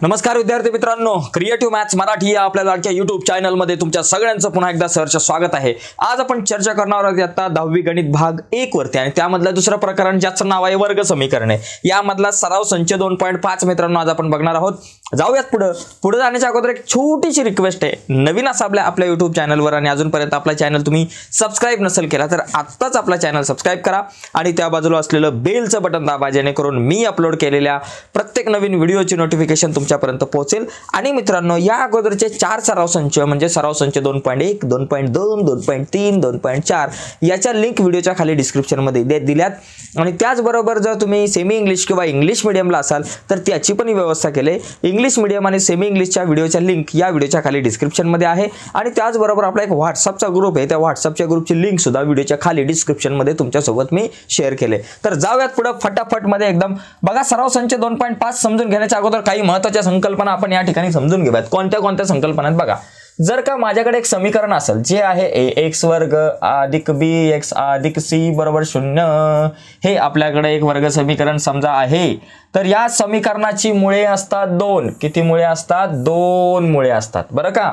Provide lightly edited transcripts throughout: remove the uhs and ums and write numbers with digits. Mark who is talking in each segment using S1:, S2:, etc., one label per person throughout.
S1: नमस्कार विद्यार्थी मित्रांनो, क्रिएटिव्ह मॅथ्स मराठी या आपल्या लाडक्या YouTube चॅनलमध्ये तुमच्या सगळ्यांचं पुन्हा एकदा सहर्ष स्वागत आहे। आज आपण चर्चा करणार आहोत आता 10वी गणित भाग 1 वरती आणि त्यामधलं दुसरं प्रकरण ज्याचं नाव आहे वर्ग समीकरणे। यामधला सराव संच 2.5 मित्रांनो आज आपण बघणार आहोत। जाऊयात पुढे जाण्याच्या अगोदर एक छोटीशी रिक्वेस्ट आहे, नवीन असाल आपल्या YouTube चॅनलवर आणि अजूनपर्यंत आपला चॅनल तुम्ही सबस्क्राइब नसेल केला तर आत्ताच आपला चॅनल सबस्क्राइब करा आणि त्या बाजूला असलेलं बेलचं बटन दाबा, जेणेकरून मी अपलोड केलेल्या प्रत्येक नवीन व्हिडिओची नोटिफिकेशन तुमच्यापर्यंत पोहोचेल। आणि मित्रांनो, या अगोदरचे 4 सराव संच म्हणजे सराव संच 2.1, 2.2, 2.3, 2.4 याच्या लिंक व्हिडिओच्या खाली डिस्क्रिप्शन मध्ये दिल्यात आणि त्याचबरोबर जर तुम्ही सेमी इंग्लिश किंवा इंग्लिश मीडियमला असाल तर त्याची पण व्यवस्था केली। इंग्लिश मीडियम आणि सेमी इंग्लिशच्या व्हिडिओच्या लिंक या व्हिडिओच्या खाली डिस्क्रिप्शन मध्ये आहे आणि त्याचबरोबर आपला एक व्हॉट्सअपचा ग्रुप आहे, त्या व्हॉट्सअपच्या ग्रुपची लिंक सुद्धा व्हिडिओच्या खाली डिस्क्रिप्शन मध्ये तुमच्यासोबत मी शेअर केले। तर जाऊयात पुढे फटाफट मध्ये एकदम। बघा, सराव संच 2.5 समजून घेण्याच्या अगोदर काही महत्त्वाच्या संकल्पना आपण या ठिकाणी समजून घेऊयात। कोणत्या संकल्पना आहेत बघा। जर का माझ्याकडे एक समीकरण असेल जे आहे ax वर्ग अधिक bx अधिक c बरोबर 0, हे आपल्याकडे एक वर्ग समीकरण समजा आहे, तर या समीकरणाची मुळे असतात 2। किती मुळे असतात? 2 मुळे असतात बरं का।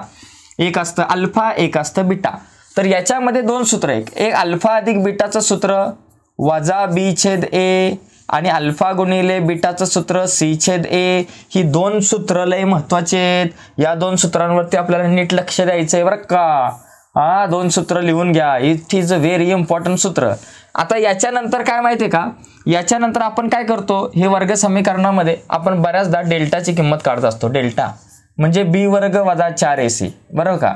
S1: एक असतं अल्फा, एक असतं बीटा। तर याच्यामध्ये 2 सूत्र आहेत, एक अल्फा अधिक बीटाचं सूत्र वजा b छेद a आणि अल्फा गुणिले बीटाचं सूत्र c छेद a। ही 2 सूत्र लय महत्त्वाचे आहेत, या 2 सूत्रांवरती आपल्याला नीट लक्ष द्यायचंय बरं का। 2 सूत्र लिहून घ्या, it is a very important सूत्र। आता याच्यानंतर काय माहितीये का, याच्यानंतर आपण काय करतो, हे वर्ग समीकरणामध्ये आपण बऱ्याचदा डेल्टाची किंमत काढत असतो। डेल्टा म्हणजे b वर्ग वजा 4ac बरोबर का।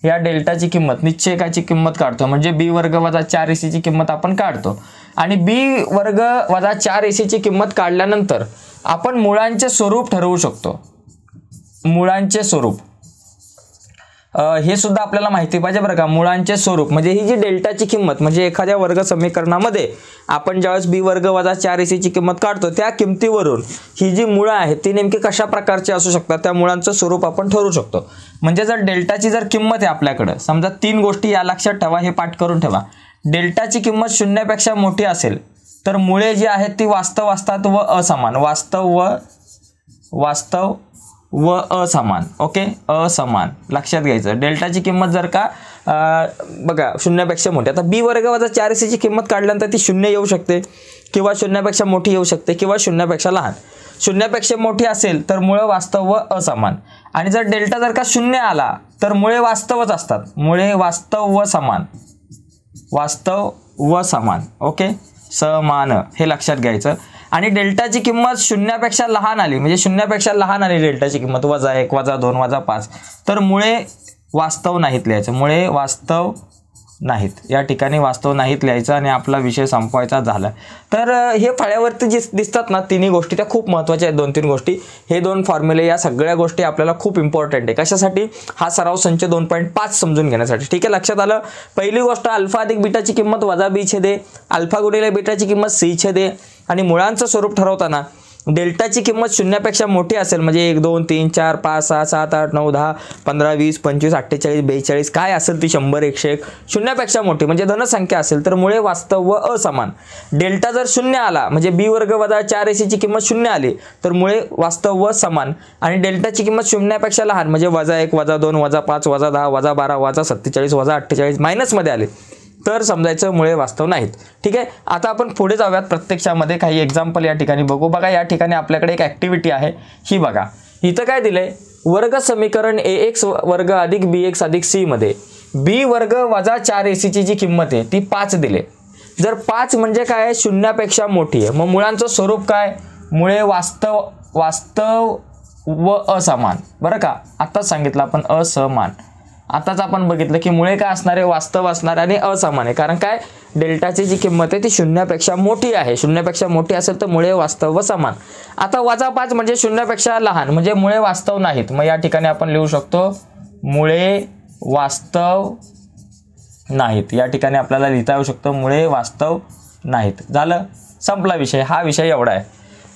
S1: या डेल्टाची किंमत, निश्चयकाची किंमत काढतो म्हणजे b वर्ग वजा 4ac ची किंमत आपण काढतो आणि b वर्ग वजा 4ac ची किंमत काढल्यानंतर आपण मुळांचे स्वरूप ठरवू शकतो। मुळांचे स्वरूप हे सुद्धा आपल्याला माहिती पाहिजे बरं का। मुळांचे स्वरूप म्हणजे ही जी डेल्टाची किंमत म्हणजे एखाद्या वर्ग समीकरणामध्ये आपण ज्यावेळेस b वर्ग वजा 4ac ची किंमत काढतो त्या किमतीवरून ही जी मुळं आहेत ती नेमकी कशा प्रकारची असू शकतात, त्या मुळांचं स्वरूप आपण ठरवू शकतो। म्हणजे जर डेल्टाची जर किंमत आहे आपल्याकडे, समजा 3 गोष्टी या लक्षात ठेवा, हे पाठ करून ठेवा। डेल्टाची किंमत 0 पेक्षा मोठी असेल तर मुळे जी आहेत ती वास्तव असतात व असमान। वास्तव व असमान, ओके, असमान लक्षात घ्यायचं। डेल्टाची किंमत जर का बघा 0 पेक्षा मोठी, आता b वर्ग वजा 4ac ची किंमत काढल्यानंतर ती 0 येऊ शकते किंवा 0 पेक्षा मोठी येऊ शकते किंवा 0 पेक्षा लहान। 0 पेक्षा मोठी असेल तर मुळे वास्तव व असमान आणि जर डेल्टा जर का 0 आला तर मुळे वास्तवच असतात। मुळे वास्तव व समान, वास्तव व समान, ओके, समान, हे लक्षात घ्यायचं। आणि डेल्टाची किंमत 0 पेक्षा लहान आली म्हणजे 0 पेक्षा लहान आली डेल्टाची किंमत वजा 1 वजा 2 वजा 5 तर मुळे वास्तव नाहीत लिहायचं। मुळे वास्तव नाहीत, या ठिकाणी वास्तव नाहीत लिहायचं आणि आपला विषय संपवायचा झाला। तर हे फळ्यावरती जे दिसतात ना तिन्ही गोष्टी त्या खूप महत्त्वाच्या आहेत, 2-3 गोष्टी। हे 2 फॉर्म्युले या सगळ्या गोष्टी आपल्याला खूप इम्पॉर्टंट आहे। कशासाठी? हा सराव संच 2.5 समजून घेण्यासाठी, ठीक आहे, लक्षात आलं। पहिली गोष्ट, अल्फा अधिक बीटाची किंमत वजा b छेद a, अल्फा गुणिले बीटाची किंमत c छेद a आणि मुळांचं स्वरूप ठरवताना डेल्टाची किंमत 0 पेक्षा मोठी असेल म्हणजे 1 2 3 4 5 6 7 8 9 10 15 20 25 48 42 काय असेल ती 100 101 0 पेक्षा मोठी म्हणजे धनसंख्या असेल तर मुळे वास्तव व असमान। डेल्टा जर 0 आला म्हणजे b वर्ग वजा 4ac ची किंमत 0 आली तर मुळे वास्तव व समान आणि डेल्टाची किंमत 0 पेक्षा लहान म्हणजे वजा 1 वजा 2 वजा 5 वजा 10 वजा 12 वजा 47 वजा 48 मायनस मध्ये आले तर समजायचं मुळे वास्तव नाहीत, ठीक आहे। आता आपण पुढे जाऊयात, प्रत्यक्षामध्ये काही एक्झाम्पल या ठिकाणी बघू। बघा, या ठिकाणी आपल्याकडे एक ऍक्टिव्हिटी आहे, ही बघा। इथं काय दिलंय, वर्ग समीकरण ax वर्ग अधिक bx अधिक c मध्ये b वर्ग वजा 4ac ची जी किंमत आहे ती 5 दिले। जर 5 म्हणजे काय, 0 पेक्षा मोठी आहे, मग मुळांचं स्वरूप काय, मुळे वास्तव व असमान बरं का। आताच सांगितलं आपण असमान, आताच आपण बघितलं की मुळे काय असणार आहे, वास्तव असणार आणि असमान आहे, कारण काय डेल्टाची जी किंमत आहे ती 0 पेक्षा मोठी आहे। 0 पेक्षा मोठी असेल तर मुळे वास्तव व समान। आता वजा 5 म्हणजे 0 पेक्षा लहान म्हणजे मुळे वास्तव नाहीत, मग या ठिकाणी आपण लिहू शकतो मुळे वास्तव नाहीत। या ठिकाणी आपल्याला लिहिता येऊ शकतं मुळे वास्तव नाहीत। झालं, संपला विषय, हा विषय एवढा आहे।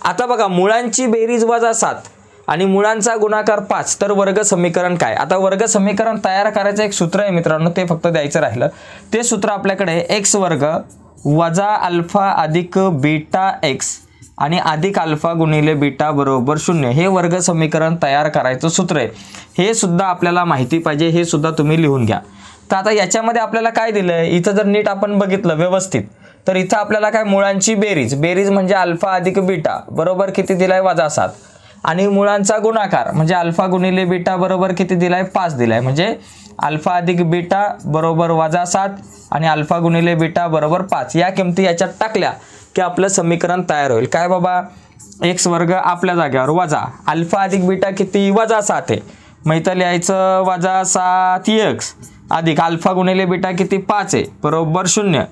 S1: आता बघा, मुळांची बेरीज वजा 7 आणि मुळांचा गुणाकार 5 तर वर्ग समीकरण काय। आता वर्ग समीकरण तयार करायचं एक सूत्र आहे मित्रांनो, ते फक्त द्यायचं राहिलं। ते सूत्र आपल्याकडे x वर्ग वजा अल्फा अधिक बीटा x आणि अधिक अल्फा गुणिले बीटा बरोबर 0 हे वर्ग समीकरण तयार करायचं सूत्र आहे. हे सुद्धा आपल्याला माहिती पाहिजे, हे सुद्धा तुम्ही लिहून घ्या. तर आता याच्यामध्ये आपल्याला काय दिलंय, इथं जर नीट आपण बघितलं व्यवस्थित तर इथं आपल्याला काय मुळांची बेरीज म्हणजे अल्फा अधिक बीटा बरोबर किती दिलाय -7 आणि मुळांचा गुणाकार म्हणजे अल्फा गुणिले बीटा बरोबर किती दिलाय 5 दिलाय. म्हणजे अल्फा अधिक बीटा बरोबर -7 आणि अल्फा गुणिले बीटा बरोबर 5 या किमती याच्यात टाकल्या की आपलं समीकरण तयार होईल. काय बाबा, x वर्ग आपल्या जागेवर वजा अल्फा अधिक बीटा किती -7 आहे, मग इथं लिहायचं -7x अधिक अल्फा गुणिले बीटा किती 5 आहे बरोबर 0.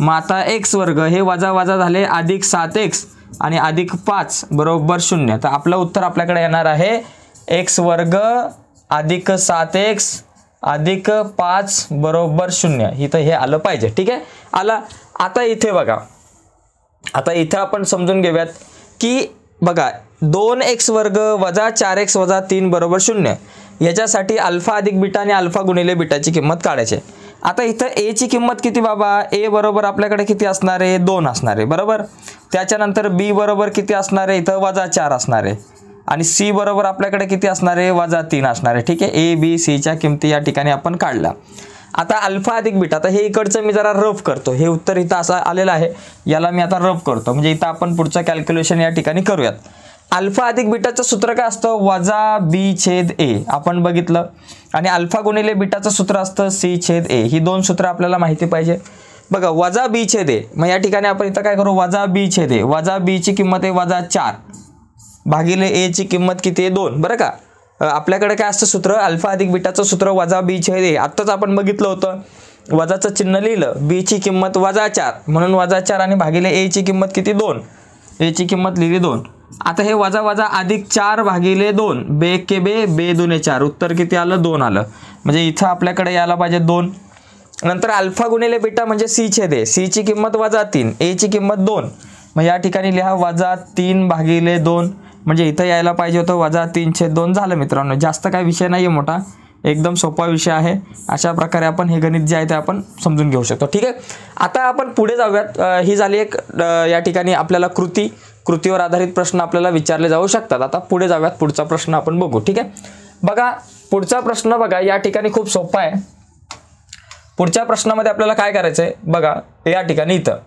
S1: मग आता x वर्ग हे वजा झाले अधिक 7x आणि अधिक 5 बरोबर 0. तर आपलं उत्तर आपल्याकडे येणार आहे x वर्ग अधिक 7x अधिक 5 बरोबर 0. इथं हे आलं पाहिजे. ठीक आहे, आला. आता इथे बघा, आता इथं आपण समजून घेऊयात की बघा 2x वर्ग वजा 4x वजा 3 बरोबर 0 याच्यासाठी अल्फा अधिक बीटा आणि अल्फा गुणिले बीटाची किंमत काढायची. आता इथं a ची किंमत किती बाबा, a बरोबर आपल्याकडे किती असणार आहे 2 असणार आहे बरोबर. त्याच्यानंतर b बरोबर किती असणार आहे, इथं -4 असणार आहे आणि c बरोबर आपल्याकडे किती असणार आहे -3 असणार आहे. ठीक आहे, a b c च्या किमती या ठिकाणी आपण काढल्या. आता अल्फा अधिक बीटा, आता हे इकडचं मी जरा रफ करतो, हे उत्तर इथं असं आलेलं आहे, याला मी आता रफ करतो म्हणजे इथं आपण पुढचं कॅल्क्युलेशन या ठिकाणी करूयात. अल्फा अधिक बीटाचं सूत्र काय असतं -b/a आपण बघितलं आणि अल्फा गुणिले बीटाचं सूत्र असतं c/a. ही दोन सूत्र आपल्याला माहिती पाहिजे. बघा -b/a, मग या ठिकाणी आपण इथं काय करू -b/a, वजा b ची किंमत आहे -4 भागिले a ची किंमत किती आहे 2 बरं का. आपल्याकडे काय असतं सूत्र, अल्फा अधिक बीटाचं सूत्र -b/a. आत्ताच आपण बघितलं होतं, वजाचं चिन्ह लिहिलं, b ची किंमत -4 म्हणून -4 आणि भागिले a ची किंमत किती 2, a ची किंमत लिहिली 2. आता हे वजा अधिक 4 भागिले 2 बे के बे 2 4 उत्तर किती आलं 2 आलं. म्हणजे इथं आपल्याकडे यायला पाहिजे 2. नंतर अल्फा गुणिले बीटा म्हणजे c/a, c ची किंमत -3 a ची किंमत 2. मग या ठिकाणी लिहा -3 भागिले 2 म्हणजे इथं यायला पाहिजे होतं -3/2 झालं. मित्रांनो जास्त काय विषय नाही आहे मोठा, एकदम सोपा विषय आहे. अशा प्रकारे आपण हे गणित जे आहे ते आपण समजून घेऊ शकतो. ठीक आहे, आता आपण पुढे जाऊयात. ही झाली एक या ठिकाणी आपल्याला कृतीवर आधारित प्रश्न आपल्याला विचारले जाऊ शकतात. आता पुढे जाऊयात, पुढचा प्रश्न आपण बघू. ठीक आहे, बघा पुढचा प्रश्न बघा या ठिकाणी खूप सोपा आहे. पुढच्या प्रश्नामध्ये आपल्याला काय करायचं आहे बघा, या ठिकाणी इथं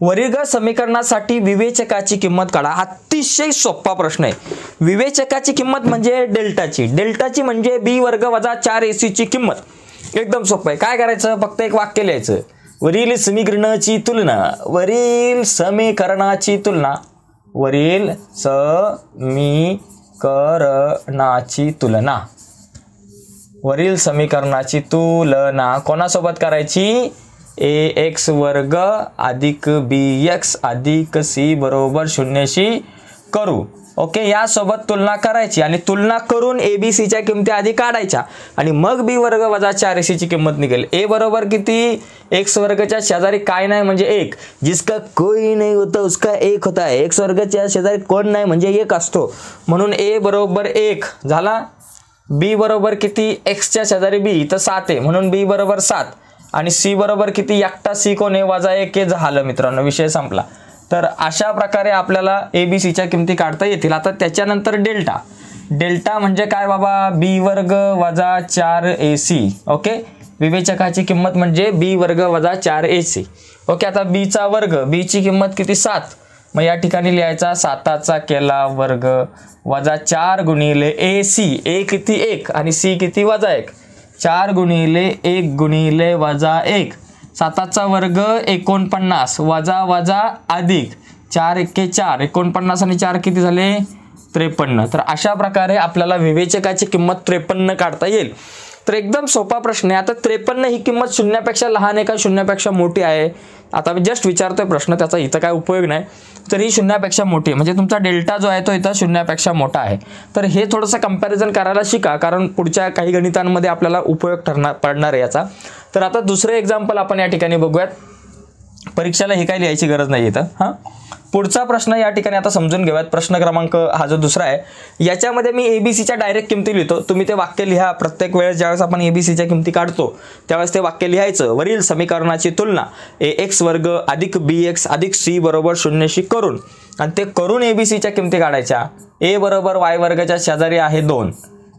S1: वर्ग समीकरणासाठी विवेचकाची किंमत काढा. अतिशय सोपा प्रश्न आहे. विवेचकाची किंमत म्हणजे डेल्टाची म्हणजे b वर्ग वजा 4ac ची किंमत. एकदम सोपं आहे. काय करायचं, फक्त एक वाक्य लिहायचं, वरील समीकरणाची तुलना, वरील समीकरणाची तुलना कोणासोबत करायची, ax वर्ग अधिक bx अधिक c बरोबर 0 शी करू. ओके, यासोबत तुलना करायची आणि तुलना करून abc च्या किमती आधी काढायच्या आणि मग b वर्ग वजा 4ac ची किंमत निघेल. a बरोबर किती, x वर्गच्या शेजारी काय नाही म्हणजे 1, जिसका कोई नहीं होता उसका 1 होता है. x वर्गच्या शेजारी कोण नाही म्हणजे 1 असतो, म्हणून a बरोबर 1 झाला. b बरोबर किती, x च्या शेजारी b इथं 7 आहे म्हणून b बरोबर 7 आणि c बरोबर किती, एकटा c कोण आहे -1 हे झालं. मित्रांनो विषय संपला. तर अशा प्रकारे आपल्याला abc च्या किमती काढता येतील. आता त्याच्यानंतर डेल्टा म्हणजे काय बाबा, b वर्ग वजा 4ac. ओके, विवेचकाची किंमत म्हणजे b वर्ग वजा 4ac. ओके, आता b चा वर्ग, b ची किंमत किती 7, मग या ठिकाणी लिहायचा 7चा केला वर्ग वजा 4 गुणिले ac, a किती 1 आणि c किती -1, 4 गुणिले 1 गुणिले वजा 1, 7चा वर्ग 49 वजा अधिक 4 × 4 49 आणि 4 किती झाले 53. तर अशा प्रकारे आपल्याला विवेचकाची किंमत 53 काढता येईल. तर एकदम सोपा प्रश्न आहे. आता 53 ही किंमत शून्यापेक्षा लहान आहे का शून्यापेक्षा मोठी आहे, आता मी जस्ट विचारतोय प्रश्न, त्याचा इथं काय उपयोग नाही. तर ही शून्यापेक्षा मोठी आहे म्हणजे तुमचा डेल्टा जो आहे तो इथं शून्यापेक्षा मोठा आहे. तर हे थोडंसं कंपॅरिझन करायला शिका, कारण पुढच्या काही गणितांमध्ये आपल्याला उपयोग पडणार आहे याचा. तर आता दुसरं एक्झाम्पल आपण या ठिकाणी बघूयात. परीक्षेला हे काही लिहायची गरज नाही इथं. हां, पुढचा प्रश्न या ठिकाणी आता समजून घेऊयात. प्रश्न क्रमांक हा जो दुसरा आहे याच्यामध्ये मी एबीसीच्या डायरेक्ट किमती लिहितो. तुम्ही ते वाक्य लिहा. प्रत्येक वेळेस ज्यावेळेस आपण एबीसीच्या किमती काढतो त्यावेळेस ते वाक्य लिहायचं. वरील समीकरणाची तुलना ax वर्ग अधिक bx अधिक c बरोबर 0शी करून, आणि ते करून एबीसीच्या किमती काढायच्या. a बरोबर y वर्गाच्या शेजारी आहे 2,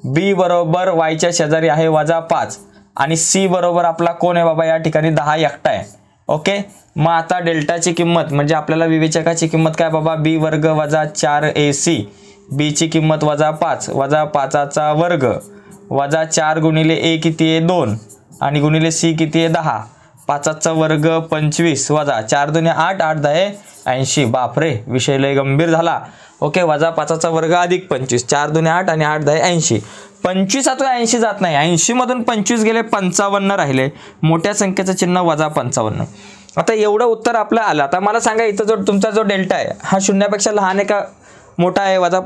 S1: b बरोबर y च्या शेजारी आहे -5 आणि c बरोबर आपला कोण आहे बाबा या ठिकाणी 10 एकटा आहे. ओके, मग आता डेल्टाची किंमत म्हणजे आपल्याला विवेचकाची किंमत काय बाबा, b वर्ग वजा 4ac, b ची किंमत -5 वजा 5चा वर्ग वजा 4 गुणिले a किती आहे 2 आणि गुणिले c किती आहे 10, 5चा वर्ग 25 वजा 4 दुने 8, 8 10 80. बापरे, विषय लय गंभीर झाला. ओके, वजा 5चा वर्ग अधिक 25, 4 दुने 8 आणि 8 10 80. 25 आता 80 जात नाही, 80 मधून 25 गेले 55 राहिले. मोठ्या संख्येचं चिन्ह वजा 55. आता एवढं उत्तर आपलं आलं. आता मला सांगा इथं जो तुमचा जो डेल्टा आहे हा शून्यापेक्षा लहान आहे का मोठा आहे? वजा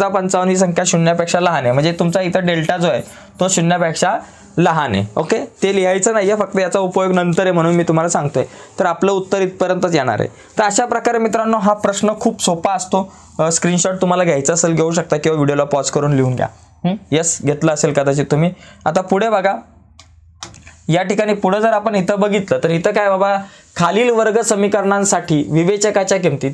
S1: 55 ही संख्या शून्यापेक्षा लहान आहे, म्हणजे तुमचा इथं डेल्टा जो आहे तो शून्यापेक्षा लहान आहे. ओके, ते लिहायचं नाही आहे, फक्त याचा उपयोग नंतर आहे म्हणून मी तुम्हाला सांगतोय. तर आपलं उत्तर इथपर्यंतच येणार आहे. तर अशा प्रकारे मित्रांनो हा प्रश्न खूप सोपा असतो. स्क्रीनशॉट तुम्हाला घ्यायचा असेल घेऊ शकता किंवा व्हिडिओला पॉज करून लिहून घ्या. यस, घेतलं असेल कदाचित तुम्ही. आता पुढे बघा, या ठिकाणी पुढे जर आपण इथं बघितलं तर इथं काय बाबा, खालील वर्ग समीकरणांसाठी विवेचकाच्या किमती,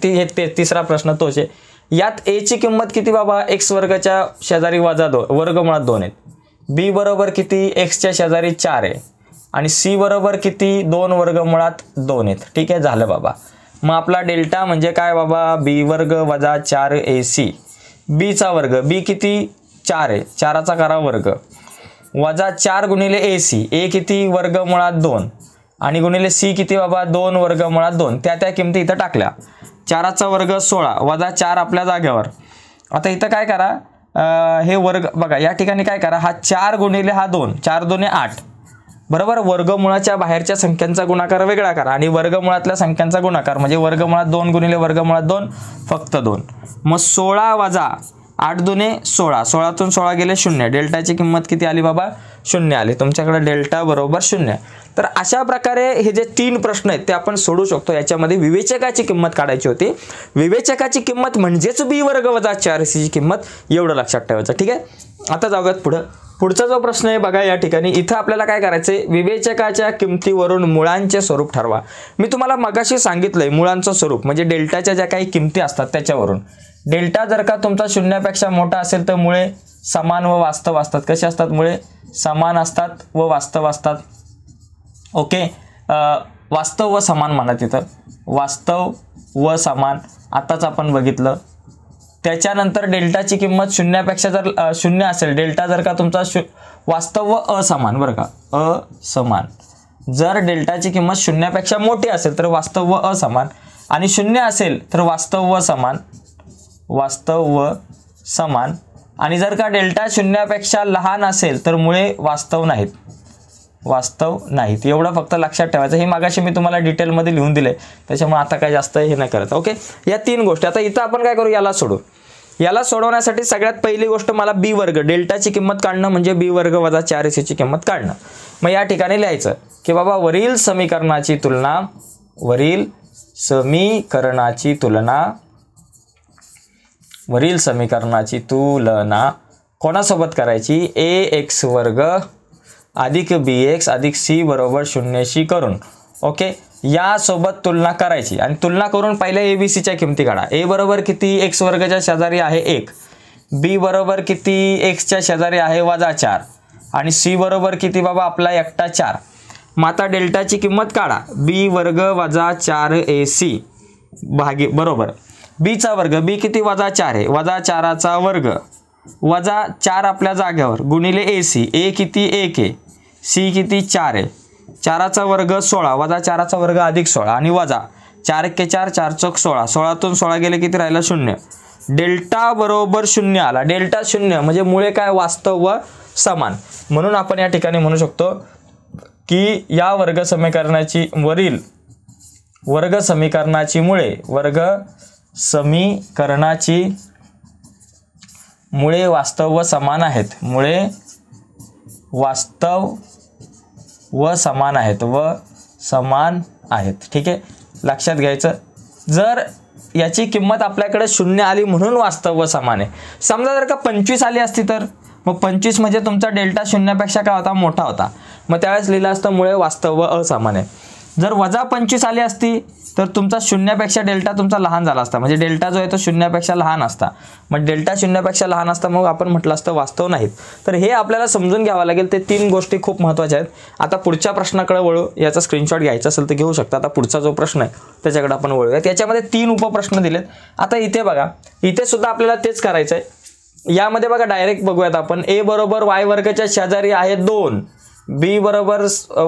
S1: तिसरा प्रश्न तोच आहे. यात a ची किंमत किती बाबा, x वर्गाच्या शेजारी वजा 2 वर्गमुळात 2 आहेत, b बरोबर किती x च्या शेजारी 4 आहे आणि c बरोबर किती 2 वर्गमुळात 2 आहेत. ठीक आहे, झालं बाबा. मग आपला डेल्टा म्हणजे काय बाबा, b वर्ग वजा 4ac, b चा वर्ग, b किती 4 आहे, 4चा करा वर्ग वजा 4 गुणिले ac, a किती वर्गमुळात 2 आणि गुणिले c किती बाबा 2 वर्गमुळात 2. त्या किमती इथं टाकल्या. 4चा वर्ग 16 वजा 4 आपल्या जागेवर. आता इथं काय करा, हे वर्ग बघा या ठिकाणी काय करा, हा 4 गुणिले हा 2, 4 दुने 8 बरोबर. वर्गमुळाच्या बाहेरच्या संख्यांचा गुणाकार वेगळा करा आणि वर्गमुळातल्या संख्यांचा गुणाकार म्हणजे वर्गमुळात 2 गुणिले वर्गमुळात 2 फक्त 2. मग 16 वजा 8 दुने 16, 16तून 16 गेले 0. डेल्टाची किंमत किती आली बाबा, 0 आली. तुमच्याकडे डेल्टा बरोबर 0. तर अशा प्रकारे हे जे 3 प्रश्न आहेत ते आपण सोडू शकतो. याच्यामध्ये विवेचकाची किंमत काढायची होती. विवेचकाची किंमत म्हणजेच b वर्ग वजा 4ac ची किंमत, एवढं लक्षात ठेवायचं. ठीक आहे, आता जाऊयात पुढं. पुढचा जो प्रश्न आहे बघा या ठिकाणी, इथं आपल्याला काय करायचंय, विवेचकाच्या किमतीवरून मुळांचे स्वरूप ठरवा. मी तुम्हाला मगाशी सांगितलंय मुळांचं स्वरूप म्हणजे डेल्टाच्या ज्या काही किमती असतात त्याच्यावरून. डेल्टा जर का तुमचा शून्यापेक्षा मोठा असेल तर मुळे समान व वास्तव असतात. कसे असतात? मुळे समान असतात व वास्तव असतात. ओके, वास्तव व समान म्हणा तिथं, वास्तव व समान आताच आपण बघितलं. त्याच्यानंतर डेल्टाची किंमत शून्यापेक्षा जर 0 असेल, डेल्टा जर का तुमचा वास्तव व असमान बरं का, असमान. जर डेल्टाची किंमत शून्यापेक्षा मोठी असेल तर वास्तव व असमान आणि 0 असेल तर वास्तव व समान, वास्तव व समान. आणि जर का डेल्टा शून्यापेक्षा लहान असेल तर मुळे वास्तव नाहीत, वास्तव नाहीत. एवढं फक्त लक्षात ठेवायचं. हे मागाशी मी तुम्हाला डिटेलमध्ये लिहून दिले त्याच्यामुळे आता काय जास्त हे नाही करायचं. ओके, या 3 गोष्टी. आता इथं आपण काय करू, याला सोडू. याला सोडवण्यासाठी सगळ्यात पहिली गोष्ट मला b वर्ग डेल्टाची किंमत काढणं म्हणजे b वर्ग वजा 4ac ची किंमत काढणं. मग या ठिकाणी लिहायचं की बाबा वरील समीकरणाची तुलना, वरील समीकरणाची तुलना, वरील समीकरणाची तुलना कोणासोबत करायची, ax वर्ग अधिक bx अधिक c बरोबर 0शी करून. ओके, यासोबत तुलना करायची आणि तुलना करून पहिले abcच्या किमती काढा. a बरोबर किती, x वर्गाच्या शेजारी आहे 1, b बरोबर किती, x च्या शेजारी आहे वजा 4 आणि c बरोबर किती बाबा आपला एकटा 4. मग आता डेल्टाची किंमत काढा, b वर्ग वजा 4ac भागी बरोबर b चा वर्ग, b किती वजा 4 आहे, वजा 4चा वर्ग वजा 4 आपल्या जागेवर गुणिले ac, a किती 1 आहे, c किती 4 आहे, 4चा वर्ग 16 वजा 4चा वर्ग अधिक 16 आणि वजा 4 1 4, 4 चौक 16, 16तून 16 गेले किती राहिला 0. डेल्टा बरोबर 0 आला. डेल्टा 0 म्हणजे मुळे काय, वास्तव व समान. म्हणून आपण या ठिकाणी म्हणू शकतो की या वर्ग समीकरणाची वरील वर्ग समीकरणाची मुळे, वर्ग समीकरणाची मुळे वास्तव व समान आहेत, मुळे वास्तव व समान आहेत, व समान आहेत. ठीक आहे, लक्षात घ्यायचं. जर याची किंमत आपल्याकडे 0 आली म्हणून वास्तव व समान आहे. समजा जर का 25 आली असती तर मग 25 म्हणजे तुमचा डेल्टा 0पेक्षा काय होता, मोठा होता. मग त्यावेळेस लिहिलं असतं मुळे वास्तव व असमान आहे. जर वजा 25 आली असती तर तुमचा 0पेक्षा डेल्टा तुमचा लहान झाला असता, म्हणजे डेल्टा जो आहे तो 0पेक्षा लहान असता. मग डेल्टा 0पेक्षा लहान असता मग आपण म्हटलं असतं वास्तव नाहीत. तर हे आपल्याला समजून घ्यावं लागेल. ते 3 गोष्टी खूप महत्त्वाच्या आहेत. आता पुढच्या प्रश्नाकडे वळू. याचा स्क्रीनशॉट घ्यायचा असेल तर घेऊ शकता. आता पुढचा जो प्रश्न आहे त्याच्याकडे आपण वळूयात. याच्यामध्ये 3 उपप्रश्न दिलेत. आता इथे बघा, इथे सुद्धा आपल्याला तेच करायचं आहे. यामध्ये बघा डायरेक्ट बघूयात आपण. a बरोबर y वर्गाच्या शेजारी आहे 2, b बरोबर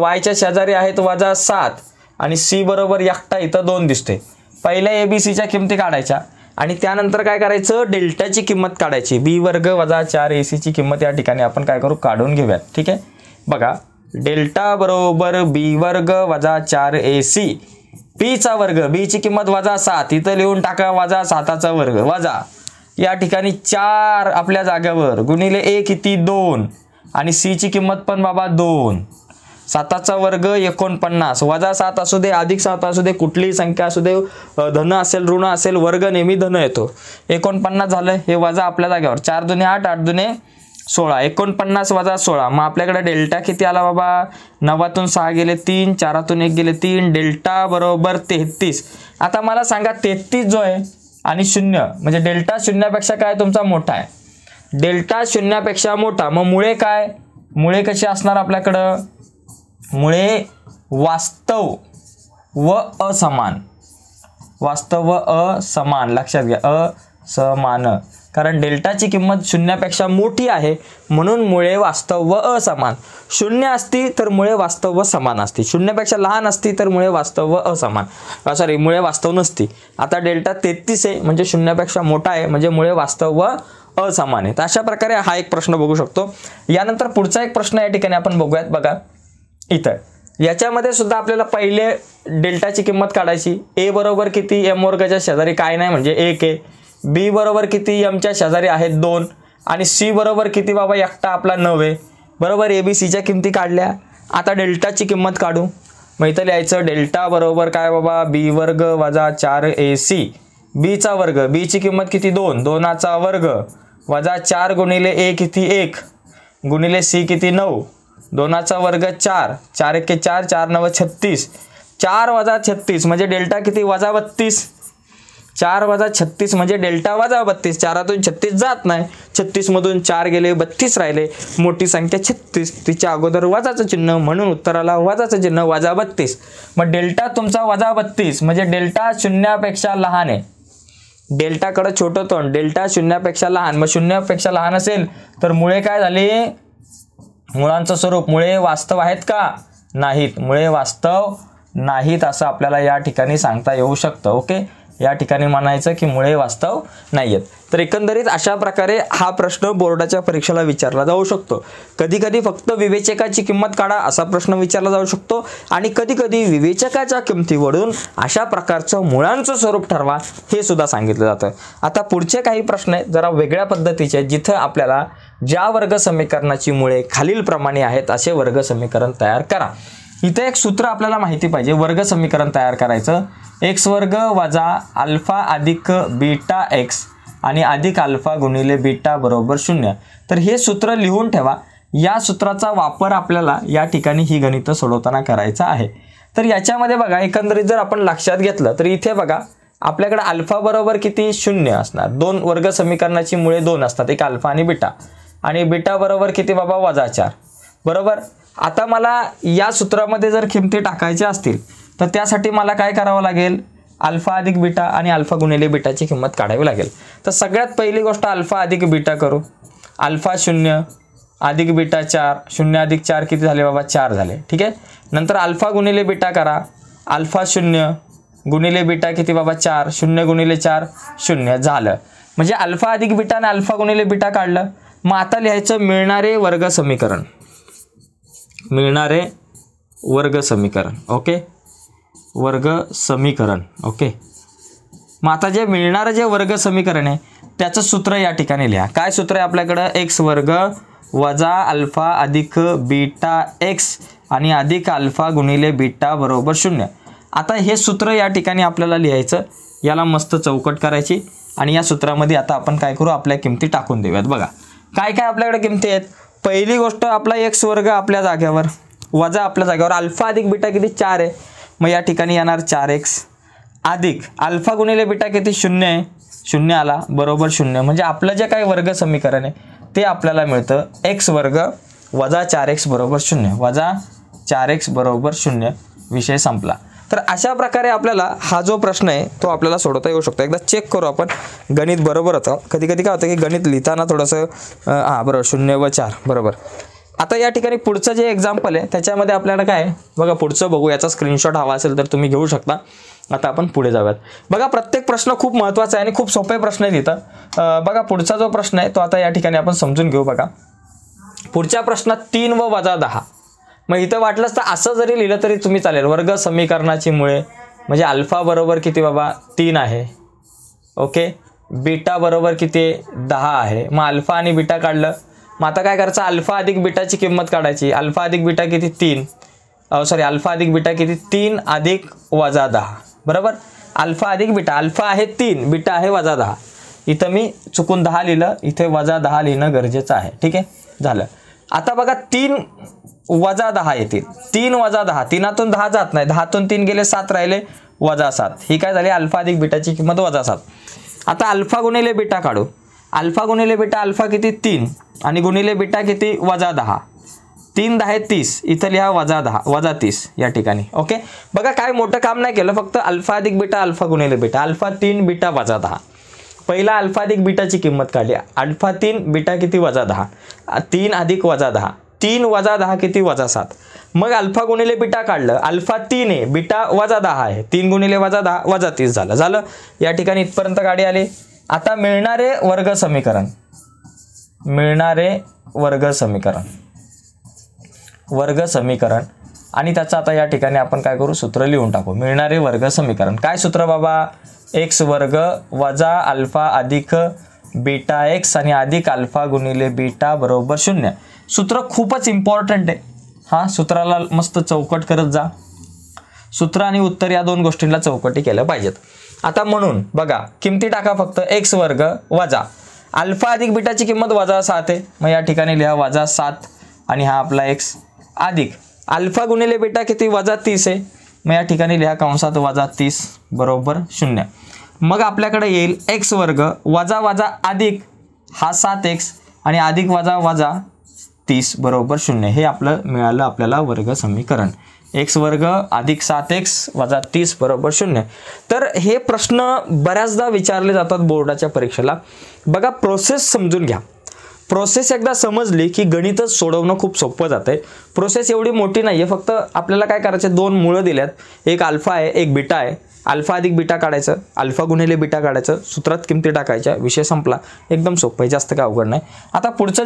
S1: y च्या शेजारी आहेत -7 आणि c बरोबर एकटा इथं 2 दिसते. पहिल्या abcच्या किमती काढायच्या आणि त्यानंतर काय करायचं, डेल्टाची किंमत काढायची. b वर्ग वजा 4ac ची किंमत या ठिकाणी आपण काय करू, काढून घेऊयात. ठीक आहे, बघा डेल्टा बरोबर b वर्ग वजा 4ac, p चा वर्ग, b ची किंमत -7 इथं लिहून टाका, -7चा वर्ग वजा या ठिकाणी 4 आपल्या जागेवर गुणिले a किती 2 आणि c ची किंमत पण बाबा 2, 7चा वर्ग 49 वजा 7 असू दे अधिक 7 असू दे, कुठलीही संख्या असू दे, धन असेल ऋण असेल, वर्ग नेहमी धन येतो. 49 झालं, हे वजा आपल्या जागेवर 4 दुने 8, 8 दुने 16, 49 वजा 16. मग आपल्याकडे डेल्टा किती आला बाबा, 9तून 6 गेले 3, 4तून 1 गेले 3, डेल्टा बरोबर 33. आता मला सांगा 33 जो आहे आणि 0 म्हणजे डेल्टा 0पेक्षा काय तुमचा मोठा आहे. डेल्टा 0पेक्षा मोठा, मग मुळे काय, मुळे कसे असणार आपल्याकडं, मुळे वास्तव व असमान. वास्तव व असमान लक्षात घ्या, असमान, कारण डेल्टाची किंमत 0पेक्षा मोठी आहे म्हणून मुळे वास्तव व असमान. 0 असती तर मुळे वास्तव व समान असती, 0पेक्षा लहान असती तर मुळे वास्तव व असमान, सॉरी मुळे वास्तव नसती. आता डेल्टा 33 आहे म्हणजे 0पेक्षा मोठा आहे म्हणजे मुळे वास्तव व असमान आहे. तर अशा प्रकारे हा एक प्रश्न बघू शकतो. यानंतर पुढचा एक प्रश्न या ठिकाणी आपण बघूयात. बघा इथं याच्यामध्ये सुद्धा आपल्याला पहिले डेल्टाची किंमत काढायची. a बरोबर किती, m वर्गाच्या शेजारी काय नाही म्हणजे 1 आहे. b बरोबर किती, m च्या शेजारी आहेत 2 आणि c बरोबर किती बाबा, एकटा आपला 9 आहे. बरोबर, abcच्या किमती काढल्या. आता डेल्टाची किंमत काढू. मग इथं लिहायचं डेल्टा बरोबर काय बाबा, b वर्ग वजा 4ac, b चा वर्ग, b ची किंमत किती 2, 2चा वर्ग वजा 4 गुणिले a किती 1 गुणिले c किती 9, 2चा वर्ग 4, 4 1 4, 4 9 36, 4 वजा 36 म्हणजे डेल्टा किती वजा 32, 4 वजा 36 म्हणजे डेल्टा वजा 32. 4तून 36 जात नाही, 36 मधून 4 गेले 32 राहिले. मोठी संख्या 36, तिच्या अगोदर वजाचं चिन्ह म्हणून उत्तराला वजाचं चिन्ह, वजा 32. मग डेल्टा तुमचा वजा 32 म्हणजे डेल्टा 0पेक्षा लहान आहे. डेल्टाकडे छोटं तोंड, डेल्टा 0पेक्षा लहान. मग 0पेक्षा लहान असेल तर मुळे काय झाले, मुळांचं स्वरूप, मुळे वास्तव आहेत का, नाहीत, मुळे वास्तव नाहीत असं आपल्याला या ठिकाणी सांगता येऊ शकतं. ओके, या ठिकाणी म्हणायचं की मुळे वास्तव नाही आहेत. तर एकंदरीत अशा प्रकारे हा प्रश्न बोर्डाच्या परीक्षेला विचारला जाऊ शकतो. कधी कधी फक्त विवेचकाची किंमत काढा असा प्रश्न विचारला जाऊ शकतो आणि कधी कधी विवेचकाच्या किमतीवरून अशा प्रकारचं मुळांचं स्वरूप ठरवा हे सुद्धा सांगितलं जातं. आता पुढचे काही प्रश्न आहेत जरा वेगळ्या पद्धतीचे, जिथं आपल्याला ज्या वर्ग समीकरणाची मुळे खालीलप्रमाणे आहेत असे वर्ग समीकरण तयार करा. इथे एक सूत्र आपल्याला माहिती पाहिजे. वर्ग समीकरण तयार करायचं, x वर्ग वजा अल्फा अधिक बीटा x आणि अधिक अल्फा गुणिले बीटा बरोबर 0. तर हे सूत्र लिहून ठेवा. या सूत्राचा वापर आपल्याला या ठिकाणी ही गणितं सोडवताना करायचा आहे. तर याच्यामध्ये बघा एकंदरीत जर आपण लक्षात घेतलं तर इथे बघा आपल्याकडे अल्फा बरोबर किती 0 असणार. 2 वर्ग समीकरणाची मुळे 2 असतात, एक अल्फा आणि बीटा, आणि बीटा बरोबर किती बाबा वजा 4. बरोबर, आता मला या सूत्रामध्ये जर किमती टाकायच्या असतील तर त्यासाठी मला काय करावं लागेल, अल्फा अधिक बीटा आणि अल्फा गुणिले बीटाची किंमत काढावी लागेल. तर सगळ्यात पहिली गोष्ट अल्फा अधिक बीटा करू. अल्फा 0 अधिक बीटा 4, 0 अधिक 4 किती झाले बाबा 4 झाले. ठीक आहे, नंतर अल्फा गुणिले बीटा करा. अल्फा 0 गुणिले बीटा किती बाबा 4, 0 गुणिले 4 0 झालं. म्हणजे अल्फा अधिक बीटा आणि अल्फा गुणिले बीटा काढलं. मग आता लिहायचं मिळणारे वर्ग समीकरण, मिळणारे वर्ग समीकरण. ओके, वर्ग समीकरण. ओके, मग आता जे मिळणारं जे वर्ग समीकरण आहे त्याचं सूत्र या ठिकाणी लिहा. काय सूत्र आहे आपल्याकडं, x वर्ग वजा अल्फा अधिक बीटा x आणि अधिक अल्फा गुणिले बीटा बरोबर 0. आता हे सूत्र या ठिकाणी आपल्याला लिहायचं. याला मस्त चौकट करायची आणि या सूत्रामध्ये आता आपण काय करू, आपल्या किमती टाकून देऊयात. बघा काय काय आपल्याकडे किमती आहेत. पहिली गोष्ट आपला x वर्ग आपल्या जागेवर वजा आपल्या जागेवर अल्फा अधिक बीटा किती 4 आहे, मग या ठिकाणी येणार 4x अधिक अल्फा गुणिले बीटा किती 0 आहे, 0 आला बरोबर 0. म्हणजे आपलं जे काही वर्ग समीकरण आहे ते आपल्याला मिळतं x वर्ग वजा 4x बरोबर 0, वजा 4x बरोबर 0. विषय संपला. तर अशा प्रकारे आपल्याला हा जो प्रश्न आहे तो आपल्याला सोडवता येऊ शकतो. एकदा चेक करू आपण. गणित बरोबर होतं. कधी कधी काय होतं की गणित लिहिताना थोडंसं बरोबर 0 व 4 बरोबर. आता या ठिकाणी पुढचं जे एक्झाम्पल आहे त्याच्यामध्ये आपल्याला काय बघा पुढचं बघू. याचा स्क्रीनशॉट हवा असेल तर तुम्ही घेऊ शकता. आता आपण पुढे जाऊयात. बघा प्रत्येक प्रश्न खूप महत्त्वाचा आहे आणि खूप सोपे प्रश्न आहेत इथं. बघा पुढचा जो प्रश्न आहे तो आता या ठिकाणी आपण समजून घेऊ. बघा पुढच्या प्रश्नात 3 व वजा 10. मग इथं वाटलंच तर असं जरी लिहिलं तरी तुम्ही चालेल. वर्ग समीकरणाची मुळे म्हणजे अल्फा बरोबर किती बाबा 3 आहे. ओके. बीटा बरोबर किती 10 आहे. मग अल्फा आणि बीटा काढलं. मग आता काय करायचं, अल्फा अधिक बीटाची किंमत काढायची. अल्फा अधिक बीटा किती 3, अल्फा अधिक बीटा किती 3 अधिक वजा 10 बरोबर. अल्फा अधिक बीटा, अल्फा आहे 3, बीटा आहे वजा 10. इथं मी चुकून 10 लिहिलं, इथे वजा 10 लिहिणं गरजेचं आहे. ठीक आहे झालं. आता बघा 3 वजा 10 येतील. 3 वजा 10, 3तून 10 जात नाही, 10तून 3 गेले 7 राहिले वजा 7. ही काय झाली अल्फा अधिक बीटाची किंमत वजा 7. आता अल्फा गुणिले बीटा काढू. अल्फा गुणिले बीटा, अल्फा किती 3 आणि गुणिले बीटा किती वजा 10. 3 10 30, इथं लिहा वजा 10 वजा 30 या ठिकाणी. ओके. बघा काय मोठं काम नाही केलं, फक्त अल्फा अधिक बीटा अल्फा गुणिले बीटा. अल्फा 3 बीटा वजा 10. पहिला अल्फा अधिक बीटाची किंमत काढली. अल्फा 3 बीटा किती वजा 10. 3 अधिक वजा 10, 3 वजा 10 किती वजा 7. मग अल्फा गुणिले बीटा काढलं. अल्फा 3 आहे, बीटा वजा 10 आहे. 3 गुणिले वजा 10 वजा 30 झालं. या ठिकाणी इथपर्यंत गाडी आली. आता मिळणारे वर्ग समीकरण, वर्ग समीकरण आणि त्याचं आता या ठिकाणी आपण काय करू, सूत्र लिहून टाकू. मिळणारे वर्ग समीकरण काय सूत्र बाबा, x वर्ग वजा अल्फा अधिक बीटा x आणि अधिक अल्फा गुणिले बीटा बरोबर 0. सूत्र खूपच इम्पॉर्टंट आहे. हा सूत्राला मस्त चौकट करत जा. सूत्र आणि उत्तर या दोन गोष्टींना चौकटी केल्या पाहिजेत. आता म्हणून बघा किमती टाका फक्त. x वर्ग वजा अल्फा अधिक बीटाची किंमत वजा 7 आहे, मग या ठिकाणी लिहा वजा 7 आणि हा आपला x अधिक अल्फा गुणिले बीटा किती वजा 30 आहे, मग या ठिकाणी लिहा कंसात वजा 30 बरोबर 0. मग आपल्याकडे येईल x वर्ग वजा वजा अधिक हा 7x आणि अधिक वजा वजा 30 बरोबर 0. हे आपलं मिळालं आपल्याला वर्ग समीकरण. x वर्ग अधिक 7x वजा 30 बरोबर 0. तर हे प्रश्न बऱ्याचदा विचारले जातात बोर्डाच्या परीक्षेला. बघा प्रोसेस समजून घ्या. प्रोसेस एकदा समजली की गणितच सोडवणं खूप सोपं जातं आहे. प्रोसेस एवढी मोठी नाही आहे. फक्त आपल्याला काय करायचं, 2 मुळं दिल्यात, एक अल्फा आहे एक बीटा आहे. अल्फा अधिक बीटा काढायचं, अल्फा गुणिले बीटा काढायचं, सूत्रात किमती टाकायच्या, विषय संपला. एकदम सोपं आहे, जास्त काय अवघड नाही. आता पुढचा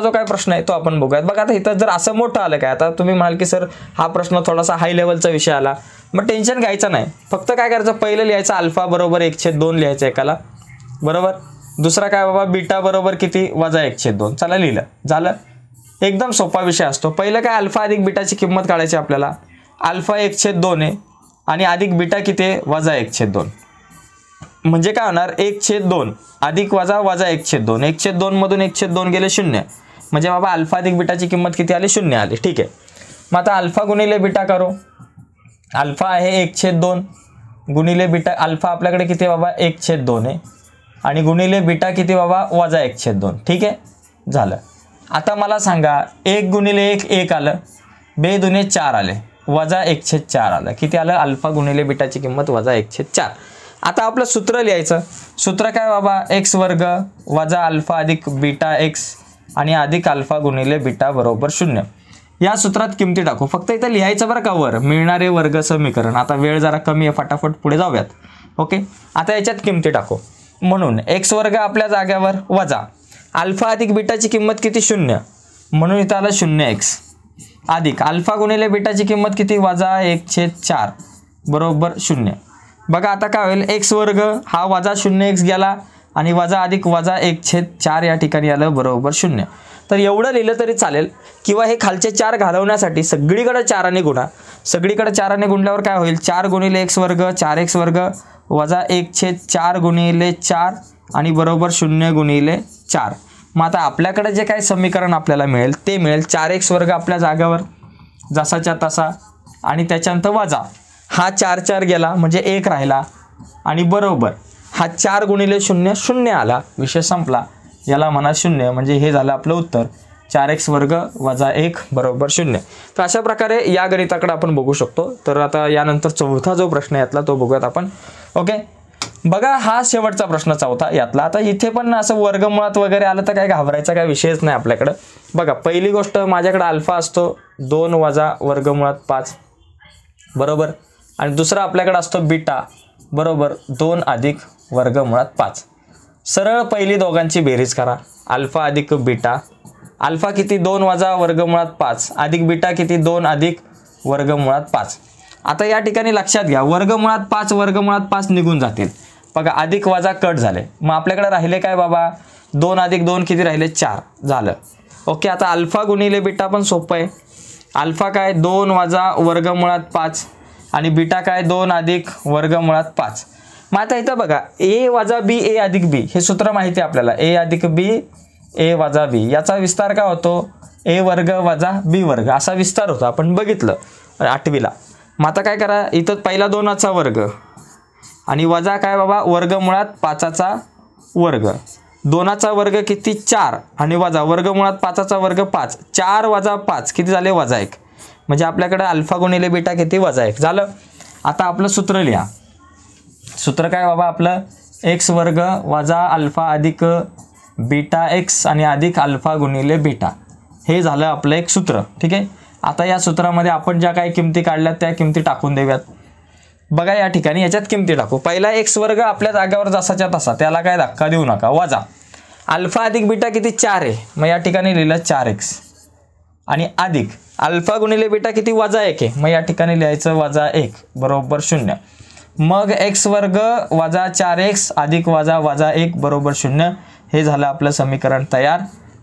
S1: जो काय प्रश्न आहे तो आपण बघूयात. बघा आता इथं जर असं मोठं आलं काय, आता तुम्ही म्हणाल की सर हा प्रश्न थोडासा हाय लेवलचा विषय आला, मग टेन्शन घ्यायचं नाही. फक्त काय करायचं, पहिलं लिहायचं अल्फा बरोबर 1/2 लिहायचं एकाला बरोबर. दुसरा काय बाबा बीटा बरोबर किती वजा 1/2. चला लिहिलं झालं. एकदम सोपा विषय असतो. पहिलं काय अल्फा अधिक बीटाची किंमत काढायची आपल्याला. अल्फा 1/2 आहे आणि अधिक बीटा किती आहे वजा 1/2. म्हणजे काय होणार 1/2 अधिक वजा वजा 1/2. 1/2 मधून 1/2 गेले 0. म्हणजे बाबा अल्फा अधिक बीटाची किंमत किती आली 0 आली. ठीक आहे. मग आता अल्फा गुणिले बीटा करू. अल्फा आहे 1/2 गुणिले बीटा. अल्फा आपल्याकडे किती आहे बाबा 1/2 आहे आणि गुणिले बीटा किती बाबा वजा 1/2. ठीक आहे झालं. आता मला सांगा 1 गुणिले 1 1 आलं, 2 दुने 4 आले, वजा 1/4 आलं. किती आलं अल्फा गुणिले बीटाची किंमत वजा 1/4. आता आपलं सूत्र लिहायचं. सूत्र काय बाबा x वर्ग वजा अल्फा अधिक बीटा x आणि अधिक अल्फा गुणिले बीटा बरोबर 0. या सूत्रात किमती टाकू. फक्त इथं लिहायचं बरं का वर मिळणारे वर्ग समीकरण. आता वेळ जरा कमी आहे, फटाफट पुढे जाऊयात. ओके. आता याच्यात किमती टाकू. म्हणून x वर्ग आपल्या जाग्यावर वजा अल्फा अधिक बीटाची किंमत किती 0, म्हणून इथं आलं 0x अधिक अल्फा गुणिले बीटाची किंमत किती वजा 1/4 बरोबर 0. बघा आता काय होईल, x वर्ग हा वजा 0x गेला आणि वजा अधिक वजा 1/4 या ठिकाणी आलं बरोबर 0. तर एवढं लिहिलं तरी चालेल, किंवा हे खालचे 4 घालवण्यासाठी सगळीकडे 4 ने गुणा. सगळीकडे 4 ने गुणल्यावर काय होईल 4 गुणिले x वर्ग 4x वर्ग वजा 1/4 गुणिले 4 आणि बरोबर 0 गुणिले 4. मग आता आपल्याकडे जे काही समीकरण आपल्याला मिळेल ते मिळेल 4x वर्ग आपल्या जागेवर जसाच्या तसा आणि त्याच्यानंतर वजा हा 4 4 गेला म्हणजे 1 राहिला आणि बरोबर हा 4 गुणिले 0 0 आला, विषय संपला. याला म्हणा 0 म्हणजे हे झालं आपलं उत्तर 4x वर्ग वजा 1 बरोबर 0. तर अशा प्रकारे या गणिताकडे आपण बघू शकतो. तर आता यानंतर चौथा जो प्रश्न यातला तो बघूयात आपण. ओके, बघा हा शेवटचा प्रश्न चौथा यातला. आता इथे पण असं वर्गमुळात वगैरे आलं तर काय घाबरायचा काय विषयच नाही आपल्याकडं. बघा पहिली गोष्ट माझ्याकडे अल्फा असतो 2 वजा वर्गमुळात 5 बरोबर आणि दुसरा आपल्याकडे असतो बीटा बरोबर 2 अधिक वर्गमुळात 5. सरळ पहिली दोघांची बेरीज करा. अल्फा अधिक बीटा. अल्फा किती 2 वजा वर्गमुळात 5 अधिक बीटा किती 2 अधिक वर्गमुळात 5. आता या ठिकाणी लक्षात घ्या वर्गमुळात 5 वर्गमुळात 5 निघून जातील. बघा अधिक वजा कट झाले. मग आपल्याकडे राहिले काय बाबा 2 अधिक 2 किती राहिले 4 झालं. ओके, आता अल्फा गुणिले बीटा पण सोपं आहे. अल्फा काय 2 वजा वर्गमुळात 5 आणि बीटा काय 2 अधिक वर्गमुळात 5. मग आता इथं बघा ए वजा बी ए अधिक बी हे सूत्र माहिती आहे आपल्याला. ए अधिक बी ए वजा बी याचा विस्तार काय होतो ए वर्ग वजा बी वर्ग असा विस्तार होतो, आपण बघितलं 8वीला. मग आता काय करा इथं पहिला 2चा वर्ग आणि वजा काय बाबा वर्गमुळात 5चा वर्ग. 2चा वर्ग किती 4 आणि वजा वर्गमुळात 5चा वर्ग 5. 4 वजा 5 किती झाले वजा 1 म्हणजे आपल्याकडे अल्फा गुणिले बीटा किती वजा 1 झालं. आता आपलं सूत्र लिहा. सूत्र काय बाबा आपलं एक्स वर्ग वजा अल्फा अधिक बीटा एक्स आणि अधिक अल्फा गुणिले बीटा हे झालं आपलं एक सूत्र. ठीक आहे, आता या सूत्रामध्ये आपण ज्या काही किमती काढल्यात त्या किमती टाकून देऊयात. बघा या ठिकाणी याच्यात किमती टाकू. पहिला एक्स वर्ग आपल्या जागेवर जसाच्या तसा त्याला काय धक्का देऊ नका. वजा अल्फा अधिक बीटा किती 4 आहे मग या ठिकाणी लिहिलं 4x आणि अधिक अल्फा गुणिले बीटा किती वजा 1 आहे मग या ठिकाणी लिहायचं वजा 1 बरोबर 0. मग एक्स वर्ग वजा 4x अधिक वजा 1 बरोबर 0 हे झालं आपलं समीकरण तयार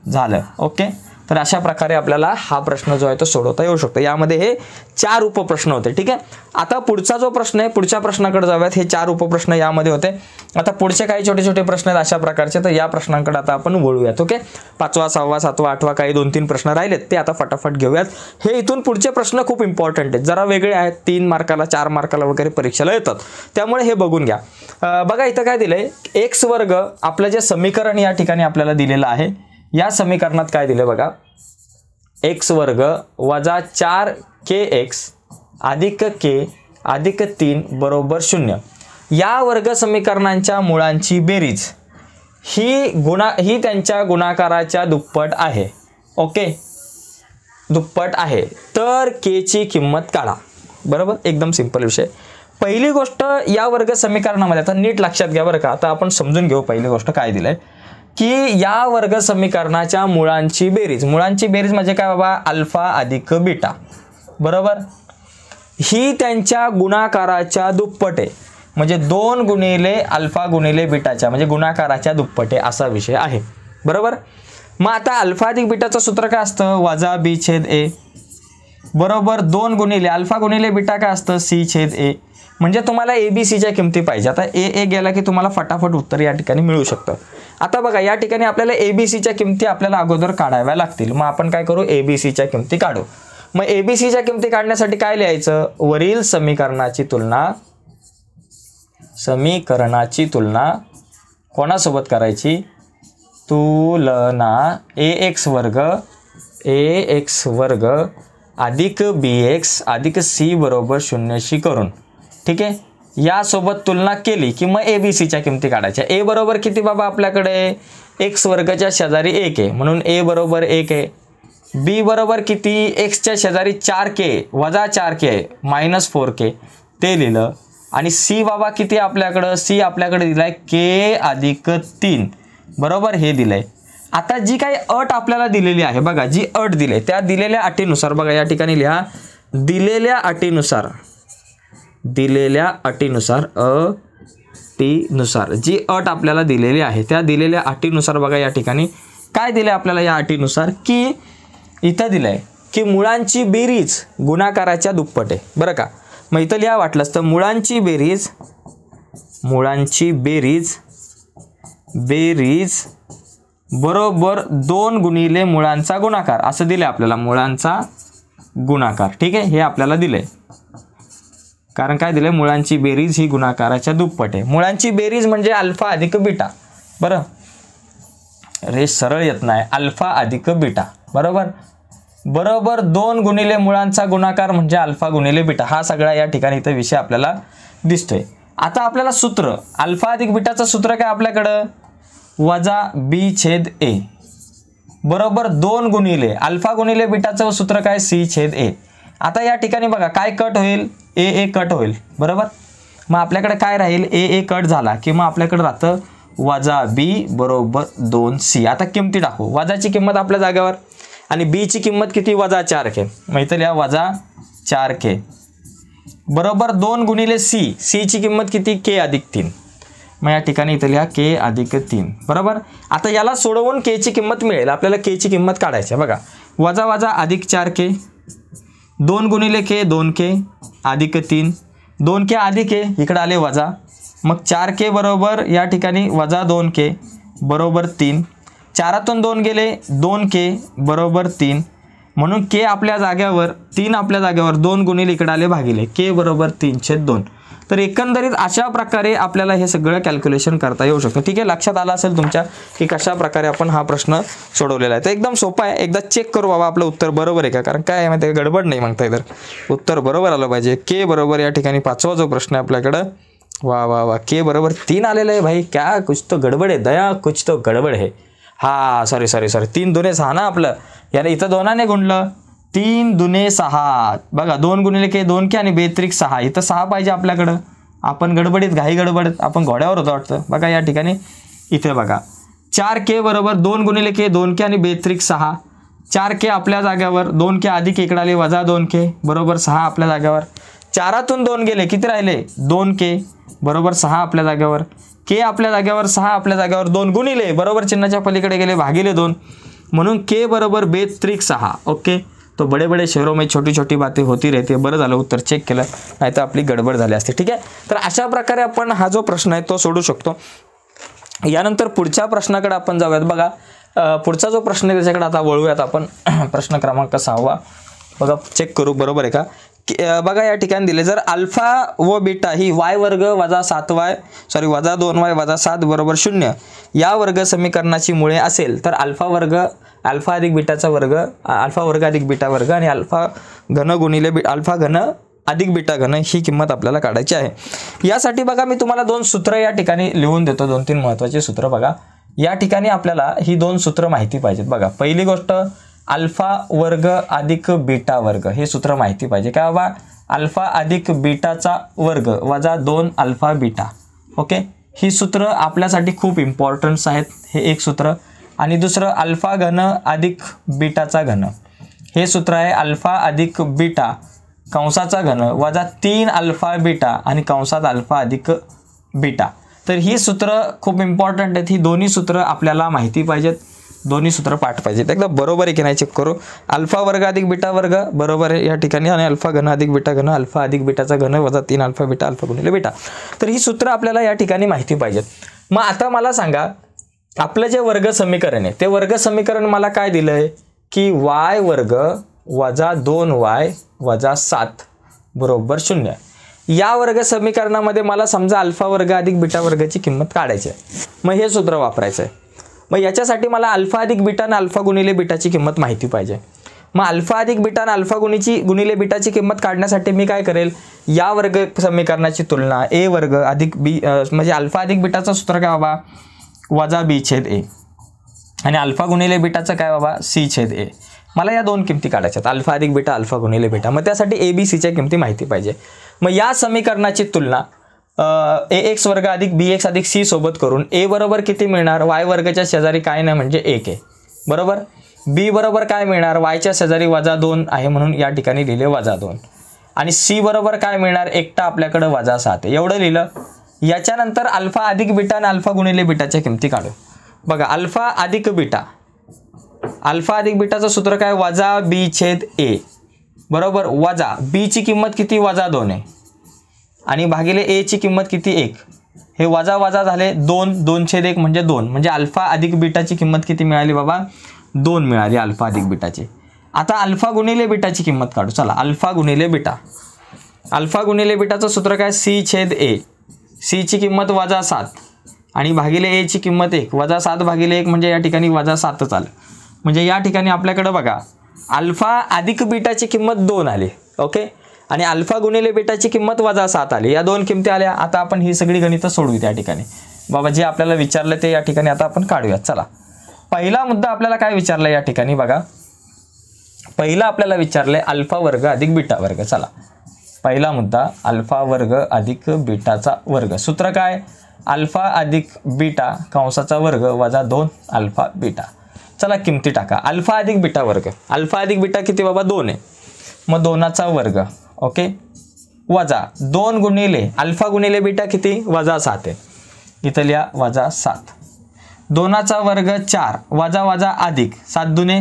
S1: झालं. ओके, तर अशा प्रकारे आपल्याला हा प्रश्न जो आहे तो सोडवता येऊ शकतो. यामध्ये हे 4 उपप्रश्न होते. ठीक आहे, आता पुढचा जो प्रश्न आहे पुढच्या प्रश्नाकडे जाऊयात. हे 4 उपप्रश्न यामध्ये होते. आता पुढचे काही छोटे छोटे प्रश्न आहेत अशा प्रकारचे, तर या प्रश्नांकडे आता आपण वळूयात. ओके, 5वा 6वा 7वा 8वा काही 2-3 प्रश्न राहिलेत ते आता फटाफट घेऊयात. हे इथून पुढचे प्रश्न खूप इम्पॉर्टंट आहेत, जरा वेगळे आहेत, 3 मार्काला 4 मार्काला वगैरे परीक्षेला येतात, त्यामुळे हे बघून घ्या. बघा इथं काय दिलंय एक्स वर्ग आपलं जे समीकरण या ठिकाणी आपल्याला दिलेलं आहे या समीकरणात काय दिले बघा एक्स वर्ग वजा 4kx अधिक k अधिक 3 बरोबर 0 या वर्ग समीकरणांच्या मुळांची बेरीज ही त्यांच्या गुणाकाराच्या दुप्पट आहे. ओके, दुप्पट आहे तर k ची किंमत काढा. बरोबर, एकदम सिंपल विषय. पहिली गोष्ट या वर्ग समीकरणामध्ये आता नीट लक्षात घ्या बरं का. आता आपण समजून घेऊ पहिली गोष्ट काय दिलंय की या वर्ग समीकरणाच्या मुळांची बेरीज म्हणजे काय बाबा अल्फा अधिक बीटा बरोबर ही त्यांच्या गुणाकाराच्या दुप्पट आहे म्हणजे 2 गुणिले अल्फा गुणिले बीटाच्या म्हणजे गुणाकाराच्या दुप्पट आहे असा विषय आहे. बरोबर, मग आता अल्फा अधिक बीटाचं सूत्र काय असतं वजा बी छेद ए बरोबर 2 गुणिले अल्फा गुणिले बीटा काय असतं सी छेद ए म्हणजे तुम्हाला ABCच्या किमती पाहिजे. आता ए गेला की तुम्हाला फटाफट उत्तर या ठिकाणी मिळू शकतं. आता बघा या ठिकाणी आपल्याला ABCच्या किमती आपल्याला अगोदर काढाव्या लागतील. मग आपण काय करू ABCच्या किमती काढू. मग ABCच्या किमती काढण्यासाठी काय लिहायचं वरील समीकरणाची तुलना कोणासोबत करायची तुलना ax वर्ग अधिक bx अधिक c बरोबर 0 शी करून. ठीक आहे, यासोबत तुलना केली की मग ABCच्या किमती काढायच्या. a बरोबर किती बाबा आपल्याकडे x वर्गच्या शेजारी 1 आहे म्हणून a बरोबर 1 आहे. b बरोबर किती x च्या शेजारी 4k वजा 4k मायनस 4k ते लिहिलं. आणि c बाबा किती आपल्याकडं c आपल्याकडे दिलाय k अधिक 3 बरोबर हे दिलंय. आता जी काही अट आपल्याला दिलेली आहे बघा जी अट दिली त्या दिलेल्या अटीनुसार बघा या ठिकाणी लिहा दिलेल्या अटीनुसार जी अट आपल्याला दिलेली आहे त्या दिलेल्या अटीनुसार बघा या ठिकाणी काय दिले आपल्याला या अटीनुसार की इथं दिलंय की मुळांची बेरीज गुणाकाराच्या दुप्पट आहे. बरं का, मग इथं लिहा वाटलंच तर मुळांची बेरीज मुळांची बेरीज बरोबर 2 गुणिले मुळांचा गुणाकार असं दिले आपल्याला, मुळांचा गुणाकार. ठीक आहे, हे आपल्याला दिले. कारण काय दिले, मुळांची बेरीज ही गुणाकाराच्या दुप्पट आहे. मुळांची बेरीज म्हणजे अल्फा अधिक बीटा. बरं, रे सरळ येत नाही, अल्फा अधिक बीटा बरोबर 2 गुणिले मुळांचा गुणाकार म्हणजे अल्फा गुणिले बीटा. हा सगळा या ठिकाणी इथं विषय आपल्याला दिसतोय. आता आपल्याला सूत्र अल्फा अधिक बीटाचं सूत्र काय आपल्याकडं, वजा बी छेद ए बरोबर 2 गुणिले अल्फा गुणिले बीटाचं सूत्र काय, सी छेद ए. आता या ठिकाणी बघा काय कट होईल, ए कट होईल बरोबर. मग आपल्याकडे काय राहील, ए कट झाला की मग आपल्याकडे राहतं वजा बी बरोबर 2c. आता किमती टाकू, वजाची किंमत आपल्या जागेवर आणि बीची किंमत किती, वजा 4k. मग इथं लिहा वजा 4k बरोबर 2 गुणिले सी ची किंमत किती, k अधिक 3. मग या ठिकाणी इथं लिहा k अधिक 3 बरोबर. आता याला सोडवून k ची किंमत मिळेल आपल्याला, k ची किंमत काढायची आहे. बघा वजा वजा अधिक 4k 2 गुणिले k 2k अधिक 3 2k अधिक k इकडे आले वजा, मग 4k बरोबर या ठिकाणी वजा 2k बरोबर 3. 4तून 2 गेले 2k बरोबर 3 म्हणून k आपल्या जाग्यावर 3 आपल्या जाग्यावर 2 गुणिले इकडे आले भागिले k बरोबर 3/2. तर एकंदरीत अशा प्रकारे आपल्याला हे सगळं कॅल्क्युलेशन करता येऊ शकतं. ठीक आहे, लक्षात आलं असेल तुमच्या की कशा प्रकारे आपण हा प्रश्न सोडवलेला आहे. तर एकदम सोपा आहे, एकदा चेक करू बाबा आपलं उत्तर बरोबर आहे का. कारण काय आहे माहिती आहे, गडबड नाही मागता तर उत्तर बरोबर आलं पाहिजे. के बरोबर या ठिकाणी 5वा जो प्रश्न आहे आपल्याकडं, वा के बरोबर 3 आलेलं आहे भाई. क्या कुछ तो गडबड आहे दया, कुछ तो गडबड आहे. हा सॉरी 3 दुने 6 ना आपलं, याला इथं 2ने गुणलं 3 दुने 6 बघा 2 गुणिले के 2k आणि बेत्रिक 6 इथं 6 पाहिजे आपल्याकडं. आपण गडबडीत गडबडीत आपण घोड्यावर होतो वाटतं. बघा या ठिकाणी इथे बघा 4k बरोबर 2 गुणिले के 2k आणि बेत्रिक 6 4k आपल्या जाग्यावर 2k अधिक इकडे आले वजा 2k बरोबर 6 आपल्या जाग्यावर. 4तून 2 गेले किती राहिले 2k बरोबर 6 आपल्या जाग्यावर. k आपल्या जाग्यावर 6 आपल्या जाग्यावर 2 गुणिले बरोबर चिन्हाच्या पलीकडे गेले भागिले 2 म्हणून k बरोबर बेत्रिक 6. ओके, तो बड़े बड़े शहरों में छोटी छोटी बातें होती रहती है. बरं झालं उत्तर चेक केलं, नाही तर आपली गडबड झाली असते. ठीक आहे, तर अशा प्रकारे आपण हा जो प्रश्न आहे तो सोडू शकतो. यानंतर पुढच्या प्रश्नाकडे आपण जाऊयात. बघा पुढचा जो प्रश्न आहे त्याच्याकडे आता वळूयात आपण. प्रश्न क्रमांक 6 बघा चेक करू बरोबर आहे का. बघा या ठिकाणी दिले, जर अल्फा व बीटा ही y वर्ग वजा 2y वजा 7 बरोबर 0 या वर्ग समीकरणाची मुळे असेल तर अल्फा अधिक बीटाचा वर्ग, अल्फा वर्ग अधिक बीटा वर्ग आणि अल्फा घन गुणिले अल्फा घन अधिक बीटा घन ही किंमत आपल्याला काढायची आहे. यासाठी बघा मी तुम्हाला 2 सूत्र या ठिकाणी लिहून देतो, 2-3 महत्त्वाचे सूत्र. बघा या ठिकाणी आपल्याला ही 2 सूत्र माहिती पाहिजेत. बघा पहिली गोष्ट अल्फा वर्ग अधिक बीटा वर्ग हे सूत्र माहिती पाहिजे. काय बाबा, अल्फा अधिक बीटाचा वर्ग वजा 2 अल्फा बीटा. ओके, ही सूत्र आपल्यासाठी खूप इम्पॉर्टन्स आहेत. हे एक सूत्र. आणि दुसरं अल्फा घन अधिक बीटाचा घन हे सूत्र आहे. अल्फा अधिक बीटा कंसाचा घन वजा 3 अल्फा बीटा आणि कंसात अल्फा अधिक बीटा. तर ही सूत्र खूप इम्पॉर्टंट आहेत. ही दोन्ही सूत्र आपल्याला माहिती पाहिजेत, दोन्ही सूत्र पाठ पाहिजेत. एकदा बरोबर आहे की नाही चेक करू. अल्फा वर्ग अधिक बीटा वर्ग बरोबर आहे या ठिकाणी आणि अल्फा घन अधिक बीटा घन अल्फा अधिक बीटाचा घन वजा 3 अल्फा बीटा अल्फा गुणिले बीटा. तर ही सूत्र आपल्याला या ठिकाणी माहिती पाहिजेत. मग आता मला सांगा, आपलं जे वर्ग समीकरण आहे ते वर्ग समीकरण मला काय दिलंय की y वर्ग वजा 2y वजा 7 बरोबर 0. या वर्ग समीकरणामध्ये मला समजा अल्फा वर्ग अधिक बीटा वर्गाची किंमत काढायची आहे. मग हे सूत्र वापरायचं आहे. मग याच्यासाठी मला अल्फा अधिक बीटा आणि अल्फा गुणिले बीटाची किंमत माहिती पाहिजे. मग अल्फा अधिक बीटा आणि अल्फा गुणिले बीटाची किंमत काढण्यासाठी मी काय करेल, या वर्ग समीकरणाची तुलना a वर्ग अधिक b म्हणजे अल्फा अधिक बीटाचं सूत्र काय बाबा वजा b छेद a आणि अल्फा गुणिले बीटाचं काय बाबा c छेद a. मला या 2 किमती काढायच्यात, अल्फा अधिक बीटा अल्फा गुणिले बीटा. मग त्यासाठी a b c च्या किमती माहिती पाहिजे. मग या समीकरणाची तुलना ax वर्ग अधिक bx अधिक c सोबत करून a बरोबर किती मिळणार, y वर्गाच्या शेजारी काय नाही म्हणजे 1 आहे बरोबर. b बरोबर काय मिळणार, y च्या शेजारी वजा 2 आहे म्हणून या ठिकाणी लिहिले वजा 2 आणि c बरोबर काय मिळणार, एकटा आपल्याकडे वजा 7 आहे एवढं लिहिलं. याच्यानंतर अल्फा अधिक बीटा आणि अल्फा गुणिले बीटाच्या किमती काढू. बघा अल्फा अधिक बीटाचं सूत्र काय वजा b छेद a बरोबर. वजा b ची किंमत किती वजा 2 आहे आणि भागिले a ची किंमत किती 1. हे वजा वजा झाले 2, 2/1 म्हणजे 2, म्हणजे अल्फा अधिक बीटाची किंमत किती मिळाली बाबा? 2 मिळाली अल्फा अधिक बीटाची. आता अल्फा गुणिले बीटाची किंमत काढू. चला, अल्फा गुणिले बीटा. अल्फा गुणिले बीटाचं सूत्र काय? C/A. C ची किंमत -7 आणि भागिले A ची किंमत 1. -7 भागिले 1 म्हणजे या ठिकाणी -7च आलं. म्हणजे या ठिकाणी आपल्याकडे बघा अल्फा अधिक बीटाची किंमत 2 आली. ओके, आणि अल्फा गुणिले बीटाची किंमत -7 आली. या दोन किमती आल्या. आता आपण ही सगळी गणितं सोडवू त्या ठिकाणी. बाबा जे आपल्याला विचारलं ते या ठिकाणी आता आपण काढूयात. चला, पहिला मुद्दा आपल्याला काय विचारला या ठिकाणी बघा. पहिला आपल्याला विचारलंय अल्फा वर्ग अधिक बीटा वर्ग. चला, पहिला मुद्दा अल्फा वर्ग अधिक बीटाचा वर्ग. सूत्र काय? अल्फा अधिक बीटा कंसाचा वर्ग वजा 2 अल्फा बीटा. चला, किमती टाका. अल्फा अधिक बीटा वर्ग. अल्फा अधिक बीटा किती बाबा? 2 आहे. मग 2चा वर्ग. ओके, वजा 2 गुणिले अल्फा गुणिले बीटा किती? -7 आहे. इथं लिहा -7. 2चा वर्ग 4 वजा वजा अधिक 7 दुने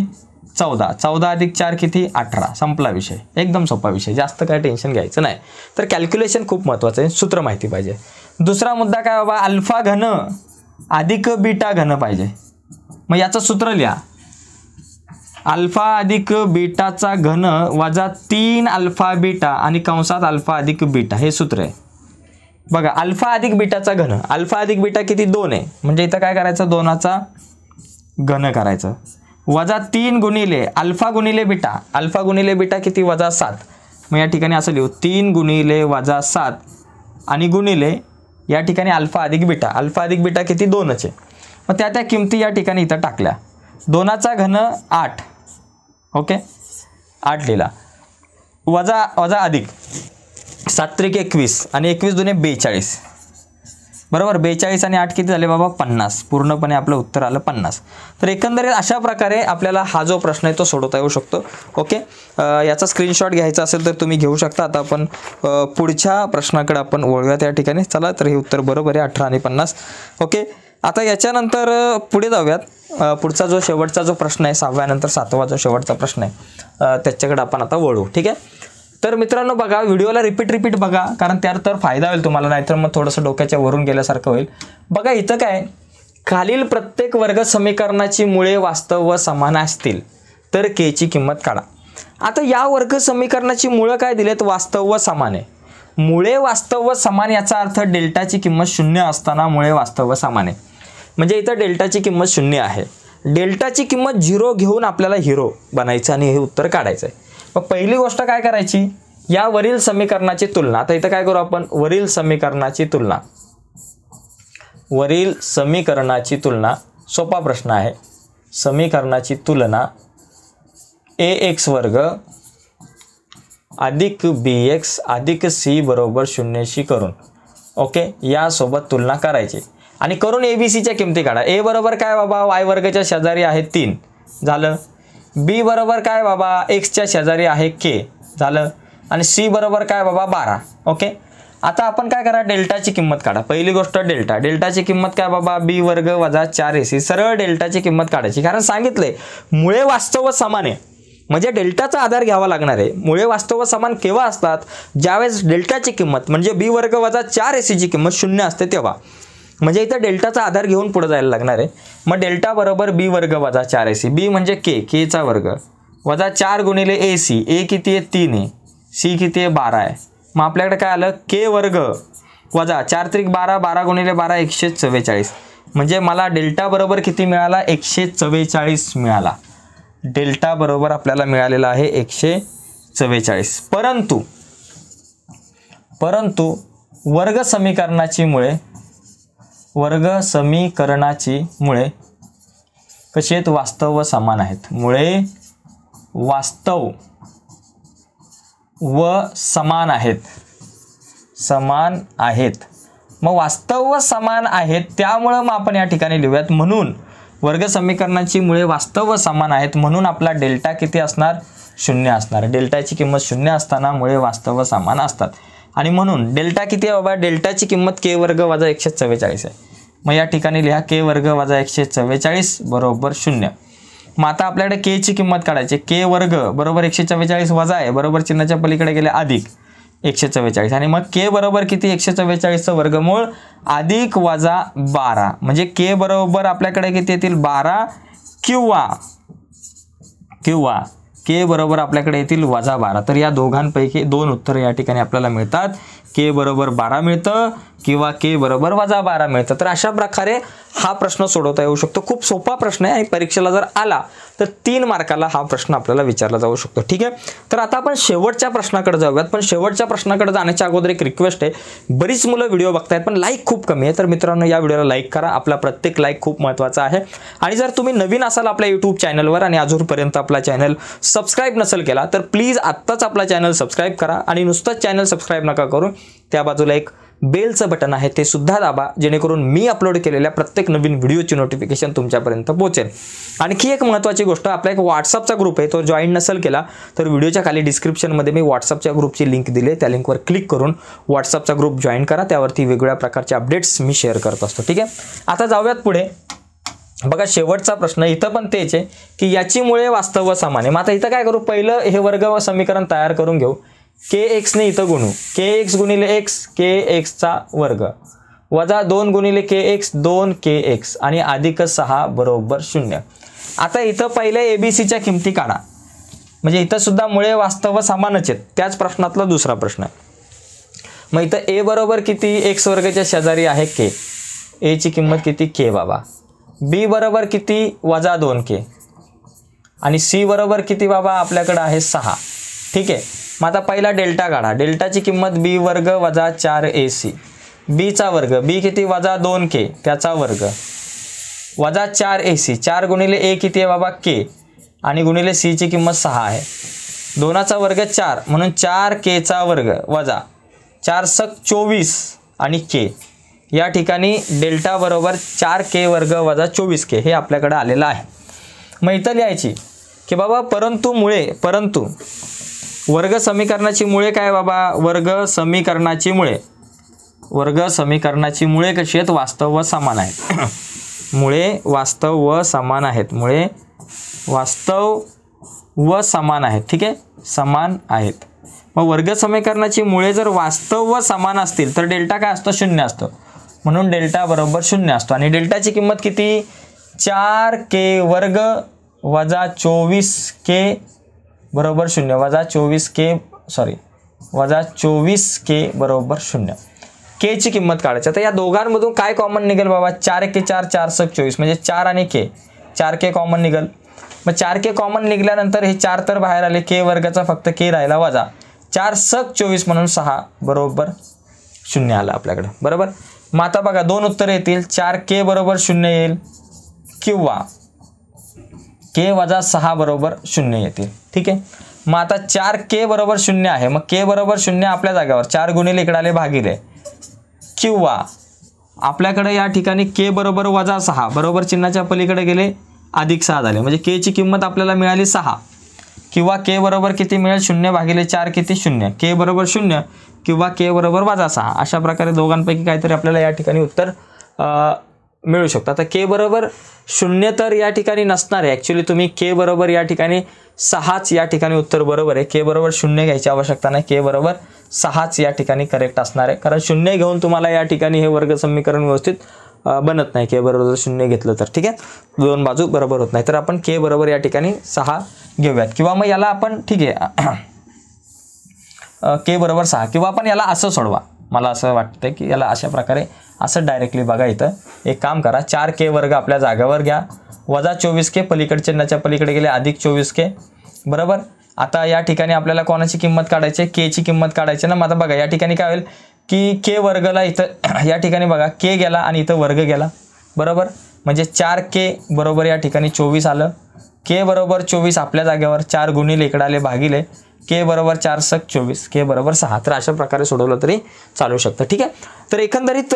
S1: 14. 14 अधिक 4 किती? 18. संपला विषय. एकदम सोपा विषय, जास्त काय टेन्शन घ्यायचं नाही. तर कॅल्क्युलेशन खूप महत्त्वाचं आहे, सूत्र माहिती पाहिजे. दुसरा मुद्दा काय बाबा? अल्फा घन अधिक बीटा घन पाहिजे. मग याचं सूत्र लिहा. अल्फा अधिक बीटाचा घन वजा 3 अल्फा बीटा आणि कंसात अल्फा अधिक बीटा, हे सूत्र आहे. बघा, अल्फा अधिक बीटाचा घन. अल्फा अधिक बीटा किती? 2 आहे. म्हणजे इथं काय करायचं? 2चा घन करायचं. वजा 3 गुणिले अल्फा गुणिले बीटा. अल्फा गुणिले बीटा किती? -7. मग या ठिकाणी असं लिहू 3 गुणिले -7 आणि गुणिले या ठिकाणी अल्फा अधिक बीटा. अल्फा अधिक बीटा किती? 2च आहे. मग त्या किमती या ठिकाणी इथं टाकल्या. 2चा घन 8. ओके, 8 लिहिला. वजा वजा अधिक 7 त्रिक 21 आणि 21 दुने 42. बरोबर, 42 आणि 8 किती झाले बाबा? 50. पूर्णपणे आपलं उत्तर आलं 50. तर एकंदरीत अशा प्रकारे आपल्याला हा जो प्रश्न आहे तो सोडवता येऊ शकतो. ओके, याचा स्क्रीनशॉट घ्यायचा असेल तर तुम्ही घेऊ शकता. आता आपण पुढच्या प्रश्नाकडे आपण वळूया त्या ठिकाणी. चला, तर हे उत्तर बरोबर आहे, 18 आणि 50. ओके, आता याच्यानंतर पुढे जाऊयात. पुढचा जो शेवटचा जो प्रश्न आहे, 6व्या नंतर 7वा जो शेवटचा प्रश्न आहे त्याच्याकडे आपण आता वळू. ठीक आहे, तर मित्रांनो बघा, व्हिडिओला रिपीट बघा, कारण त्यात तर फायदा होईल तुम्हाला, नाहीतर मग थोडंसं डोक्याच्या वरून गेल्यासारखं होईल. बघा इथं काय, खालील प्रत्येक वर्ग समीकरणाची मुळे वास्तव व समान असतील तर के ची किंमत काढा. आता या वर्ग समीकरणाची मुळे काय दिलेत? वास्तव व समान आहे. मुळे वास्तव व समान याचा अर्थ डेल्टाची किंमत 0 असताना मुळे वास्तव व समान आहे. म्हणजे इथं डेल्टाची किंमत 0 आहे. डेल्टाची किंमत 0 घेऊन आपल्याला हिरो बनायचं आणि हे उत्तर काढायचं आहे. मग पहिली गोष्ट काय करायची? या वरील समीकरणाची तुलना. आता इथं काय करू आपण? वरील समीकरणाची तुलना. वरील समीकरणाची तुलना सोपा प्रश्न आहे. समीकरणाची तुलना ax वर्ग अधिक bx अधिक c बरोबर 0 शी करून, ओके, यासोबत तुलना करायची आणि करून abcच्या किमती काढा. a बरोबर काय बाबा? y वर्गाच्या शेजारी आहे 3 झालं. b बरोबर काय बाबा? x च्या शेजारी आहे k झालं. आणि c बरोबर काय बाबा? 12. ओके, आता आपण काय करा? डेल्टाची किंमत काढा. पहिली गोष्ट डेल्टा. डेल्टाची किंमत काय बाबा? b वर्ग वजा 4ac. सरळ डेल्टाची किंमत काढायची, कारण सांगितलंय मुळे वास्तव समान आहे, म्हणजे डेल्टाचा आधार घ्यावा लागणार आहे. मुळे वास्तव समान केव्हा असतात? ज्यावेळेस डेल्टाची किंमत म्हणजे b वर्ग वजा 4ac ची किंमत 0 असते तेव्हा. म्हणजे इथं डेल्टाचा आधार घेऊन पुढे जायला लागणार आहे. मग डेल्टा बरोबर b वर्ग वजा 4ac. b म्हणजे k चा वर्ग वजा 4 गुणिले ac. a किती आहे? 3 आहे. c किती आहे? 12 आहे. मग आपल्याकडे काय आलं? k वर्ग वजा 4 त्रिक 12. 12 गुणिले 12 144. म्हणजे मला डेल्टा बरोबर किती मिळाला? 144 मिळाला. डेल्टा बरोबर आपल्याला मिळालेला आहे 144. परंतु वर्ग समीकरणाची मुळे कशी आहेत? वास्तव व समान आहेत. मुळे वास्तव व समान आहेत. मग वास्तव व समान आहेत त्यामुळे मग आपण या ठिकाणी लिहूयात. म्हणून वर्ग समीकरणाची मुळे वास्तव व समान आहेत, म्हणून आपला डेल्टा किती असणार? 0 असणार. डेल्टाची किंमत 0 असताना मुळे वास्तव व समान असतात. आणि म्हणून डेल्टा किती आहे बाबा? डेल्टाची किंमत k वर्ग वजा 144 आहे. मग या ठिकाणी लिहा k वर्ग वजा 144 बरोबर 0. मग आता आपल्याकडे k ची किंमत काढायची. k वर्ग बरोबर 144 वजा आहे, बरोबर चिन्हाच्या पलीकडे गेले अधिक 144 आणि मग के बरोबर किती 144चं वर्गमूळ अधिक वजा 12 म्हणजे के बरोबर आपल्याकडे किती येतील 12 किंवा के बरोबर आपल्याकडे येतील वजा 12. तर या दोघांपैकी दोन उत्तर या ठिकाणी आपल्याला मिळतात. के बरोबर 12 मिळतं किंवा के बरोबर वजा 12 मिळतं. तर अशा प्रकारे हा प्रश्न सोडवता येऊ शकतो. खूप सोपा प्रश्न आहे आणि परीक्षेला जर आला तर 3 मार्काला हा प्रश्न आपल्याला विचारला जाऊ शकतो. ठीक आहे. तर आता आपण शेवटच्या प्रश्नाकडे जाऊयात. पण शेवटच्या प्रश्नाकडे जाण्याच्या अगोदर एक रिक्वेस्ट आहे. बरीच मुलं व्हिडिओ बघतायत पण लाईक खूप कमी आहे. तर मित्रांनो या व्हिडिओला लाईक करा. आपला प्रत्येक लाईक खूप महत्त्वाचा आहे. आणि जर तुम्ही नवीन असाल आपल्या यूट्यूब चॅनलवर आणि अजूनपर्यंत आपला चॅनल सबस्क्राईब नसेल केला तर प्लीज आत्ताच आपला चॅनल सबस्क्राईब करा. आणि नुसतंच चॅनल सबस्क्राईब नका करू, त्या बाजूला एक बेलचं बटन आहे ते सुद्धा दाबा, जेणेकरून मी अपलोड केलेल्या प्रत्येक नवीन व्हिडिओची नोटिफिकेशन तुमच्यापर्यंत पोहोचेल. आणखी एक महत्त्वाची गोष्ट, आपला एक व्हॉट्सअपचा ग्रुप आहे, तो जॉईन नसेल केला तर व्हिडिओच्या खाली डिस्क्रिप्शनमध्ये मी व्हॉट्सअपच्या ग्रुपची लिंक दिली, त्या लिंकवर क्लिक करून व्हॉट्सअपचा ग्रुप जॉईन करा. त्यावरती वेगवेगळ्या प्रकारचे अपडेट्स मी शेअर करत असतो. ठीक आहे. आता जाऊयात पुढे. बघा शेवटचा प्रश्न इथं पण तेच आहे की याची मुळे वास्तव व समान आहे. मग आता इथं काय करू, पहिलं हे वर्ग व समीकरण तयार करून घेऊ. के एक्स ने इथं गुणू, के एक्स गुणिले एक्स के एक्सचा वर्ग वजा 2 गुणिले के एक्स 2 के एक्स आणि अधिक 6 बरोबर 0. आता इथं पहिले एबीसीच्या किमती काढा. म्हणजे इथं सुद्धा मुळे वास्तव समानच आहेत. त्याच प्रश्नातला दुसरा प्रश्न आहे. मग इथं ए बरोबर किती, एक्स वर्गाच्या शेजारी आहे के, ए ची किंमत किती के बाबा. बी बरोबर किती वजा 2 के आणि सी बरोबर किती बाबा आपल्याकडे आहे 6. ठीक आहे. मग आता पहिला डेल्टा काढा. डेल्टाची किंमत बी वर्ग वजा 4ac, बीचा वर्ग बी किती वजा 2k त्याचा वर्ग वजा 4ac, 4 गुणिले ए किती आहे बाबा के आणि गुणिले सी ची किंमत 6 आहे. 2चा वर्ग 4 म्हणून 4kचा वर्ग वजा 4 सक 24 आणि के. या ठिकाणी डेल्टा बरोबर 4k वर्ग वजा 24k हे आपल्याकडे आलेलं आहे. मग इथं लिहायची की बाबा परंतु वर्ग समीकरणाची मुळे काय बाबा, वर्ग समीकरणाची मुळे कशी आहेत, वास्तव व समान आहेत. मुळे वास्तव व समान आहेत. मुळे वास्तव व समान आहेत. ठीक आहे, समान आहेत. मग वर्ग समीकरणाची मुळे जर वास्तव व समान असतील तर डेल्टा काय असतो, 0 असतो. म्हणून डेल्टा बरोबर 0 असतो. आणि डेल्टाची किंमत किती 4k वर्ग वजा 24k बरोबर 0 वजा 24k बरोबर 0. के ची किंमत काढायची. आता या दोघांमधून काय कॉमन निघेल बाबा, 4k 4 4 सक 24 म्हणजे 4 आणि के 4k कॉमन निघेल. मग 4k कॉमन निघाल्यानंतर हे 4 तर बाहेर आले, के वर्गाचा फक्त के राहिला वजा 4 सक 24 म्हणून 6 बरोबर 0 आला आपल्याकडे. बरोबर. मग आता बघा दोन उत्तर येतील, 4k बरोबर 0 येईल किंवा के वजा 6 बरोबर 0 येतील. ठीक आहे. मग आता 4k बरोबर 0 आहे. मग के बरोबर 0 आपल्या जागेवर 4 गुणिले इकडे आले भागिले किंवा आपल्याकडे या ठिकाणी के बरोबर वजा 6 बरोबर चिन्हाच्या पलीकडे गेले अधिक 6 झाले. म्हणजे के ची किंमत आपल्याला मिळाली 6 किंवा के बरोबर किती मिळेल 0 भागिले 4 किती 0. के बरोबर 0 किंवा के बरोबर वजा 6 अशा प्रकारे दोघांपैकी काहीतरी आपल्याला या ठिकाणी उत्तर मिळू शकतं. आता के बरोबर 0 तर या ठिकाणी नसणार आहे. ॲक्च्युली तुम्ही के बरोबर या ठिकाणी 6च या ठिकाणी उत्तर बरोबर आहे. के बरोबर 0 घ्यायची आवश्यकता नाही. के बरोबर 6च या ठिकाणी करेक्ट असणार आहे. कारण 0 घेऊन तुम्हाला या ठिकाणी हे वर्ग समीकरण व्यवस्थित बनत नाही. के बरोबर 0 घेतलं तर. ठीक आहे, दोन बाजू बरोबर होत नाही. तर आपण के बरोबर या ठिकाणी 6 घेऊयात किंवा मग याला आपण ठीक आहे के बरोबर 6 किंवा आपण याला असं सोडवा. मला असं वाटतं की याला अशा प्रकारे असं डायरेक्टली बघा. इथं एक काम करा, 4k वर्ग आपल्या जागेवर घ्या वजा 24k पलीकडे चिन्हाच्या पलीकडे गेले अधिक 24k. बरोबर. आता या ठिकाणी आपल्याला कोणाची किंमत काढायची आहे, के ची किंमत काढायची ना. मग आता बघा या ठिकाणी काय होईल की के वर्गला इथं या ठिकाणी बघा के गेला आणि इथं वर्ग गेला. बरोबर. म्हणजे 4k बरोबर या ठिकाणी 24 आलं. के बरोबर 24 आपल्या जागेवर 4 गुणिले इकडे आले भागिले के बरोबर 4 सक 24 के बरोबर 6. तर अशा प्रकारे सोडवलं तरी चालू शकतं. ठीक आहे. तर एकंदरीत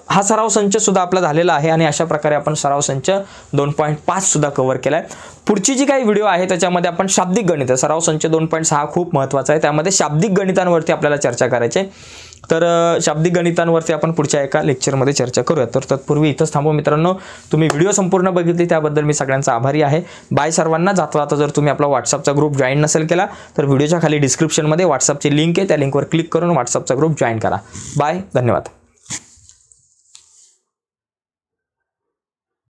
S1: हा सराव संच सुद्धा आपला झालेला आहे आणि अशा प्रकारे आपण सराव संच 2.5 सुद्धा कव्हर केला आहे. पुढची जी काही व्हिडिओ आहे त्याच्यामध्ये आपण शाब्दिक गणित, सराव संच 2.6 खूप महत्त्वाचा आहे. त्यामध्ये शाब्दिक गणितांवरती आपल्याला चर्चा करायची आहे. तर शाब्दिक गणितांवरती आपण पुढच्या एका लेक्चरमध्ये चर्चा करूया. तर तत्पूर्वी इथंच थांबू मित्रांनो. तुम्ही व्हिडिओ संपूर्ण बघितली त्याबद्दल मी सगळ्यांचा आभारी आहे. बाय सर्वांना. जाता जर तुम्ही आपला व्हॉट्सअपचा ग्रुप जॉईन नसेल केला तर व्हिडिओच्या खाली डिस्क्रिप्शनमध्ये व्हॉट्सअपची लिंक आहे, त्या लिंकवर क्लिक करून व्हॉट्सअपचा ग्रुप जॉईन करा. बाय. धन्यवाद.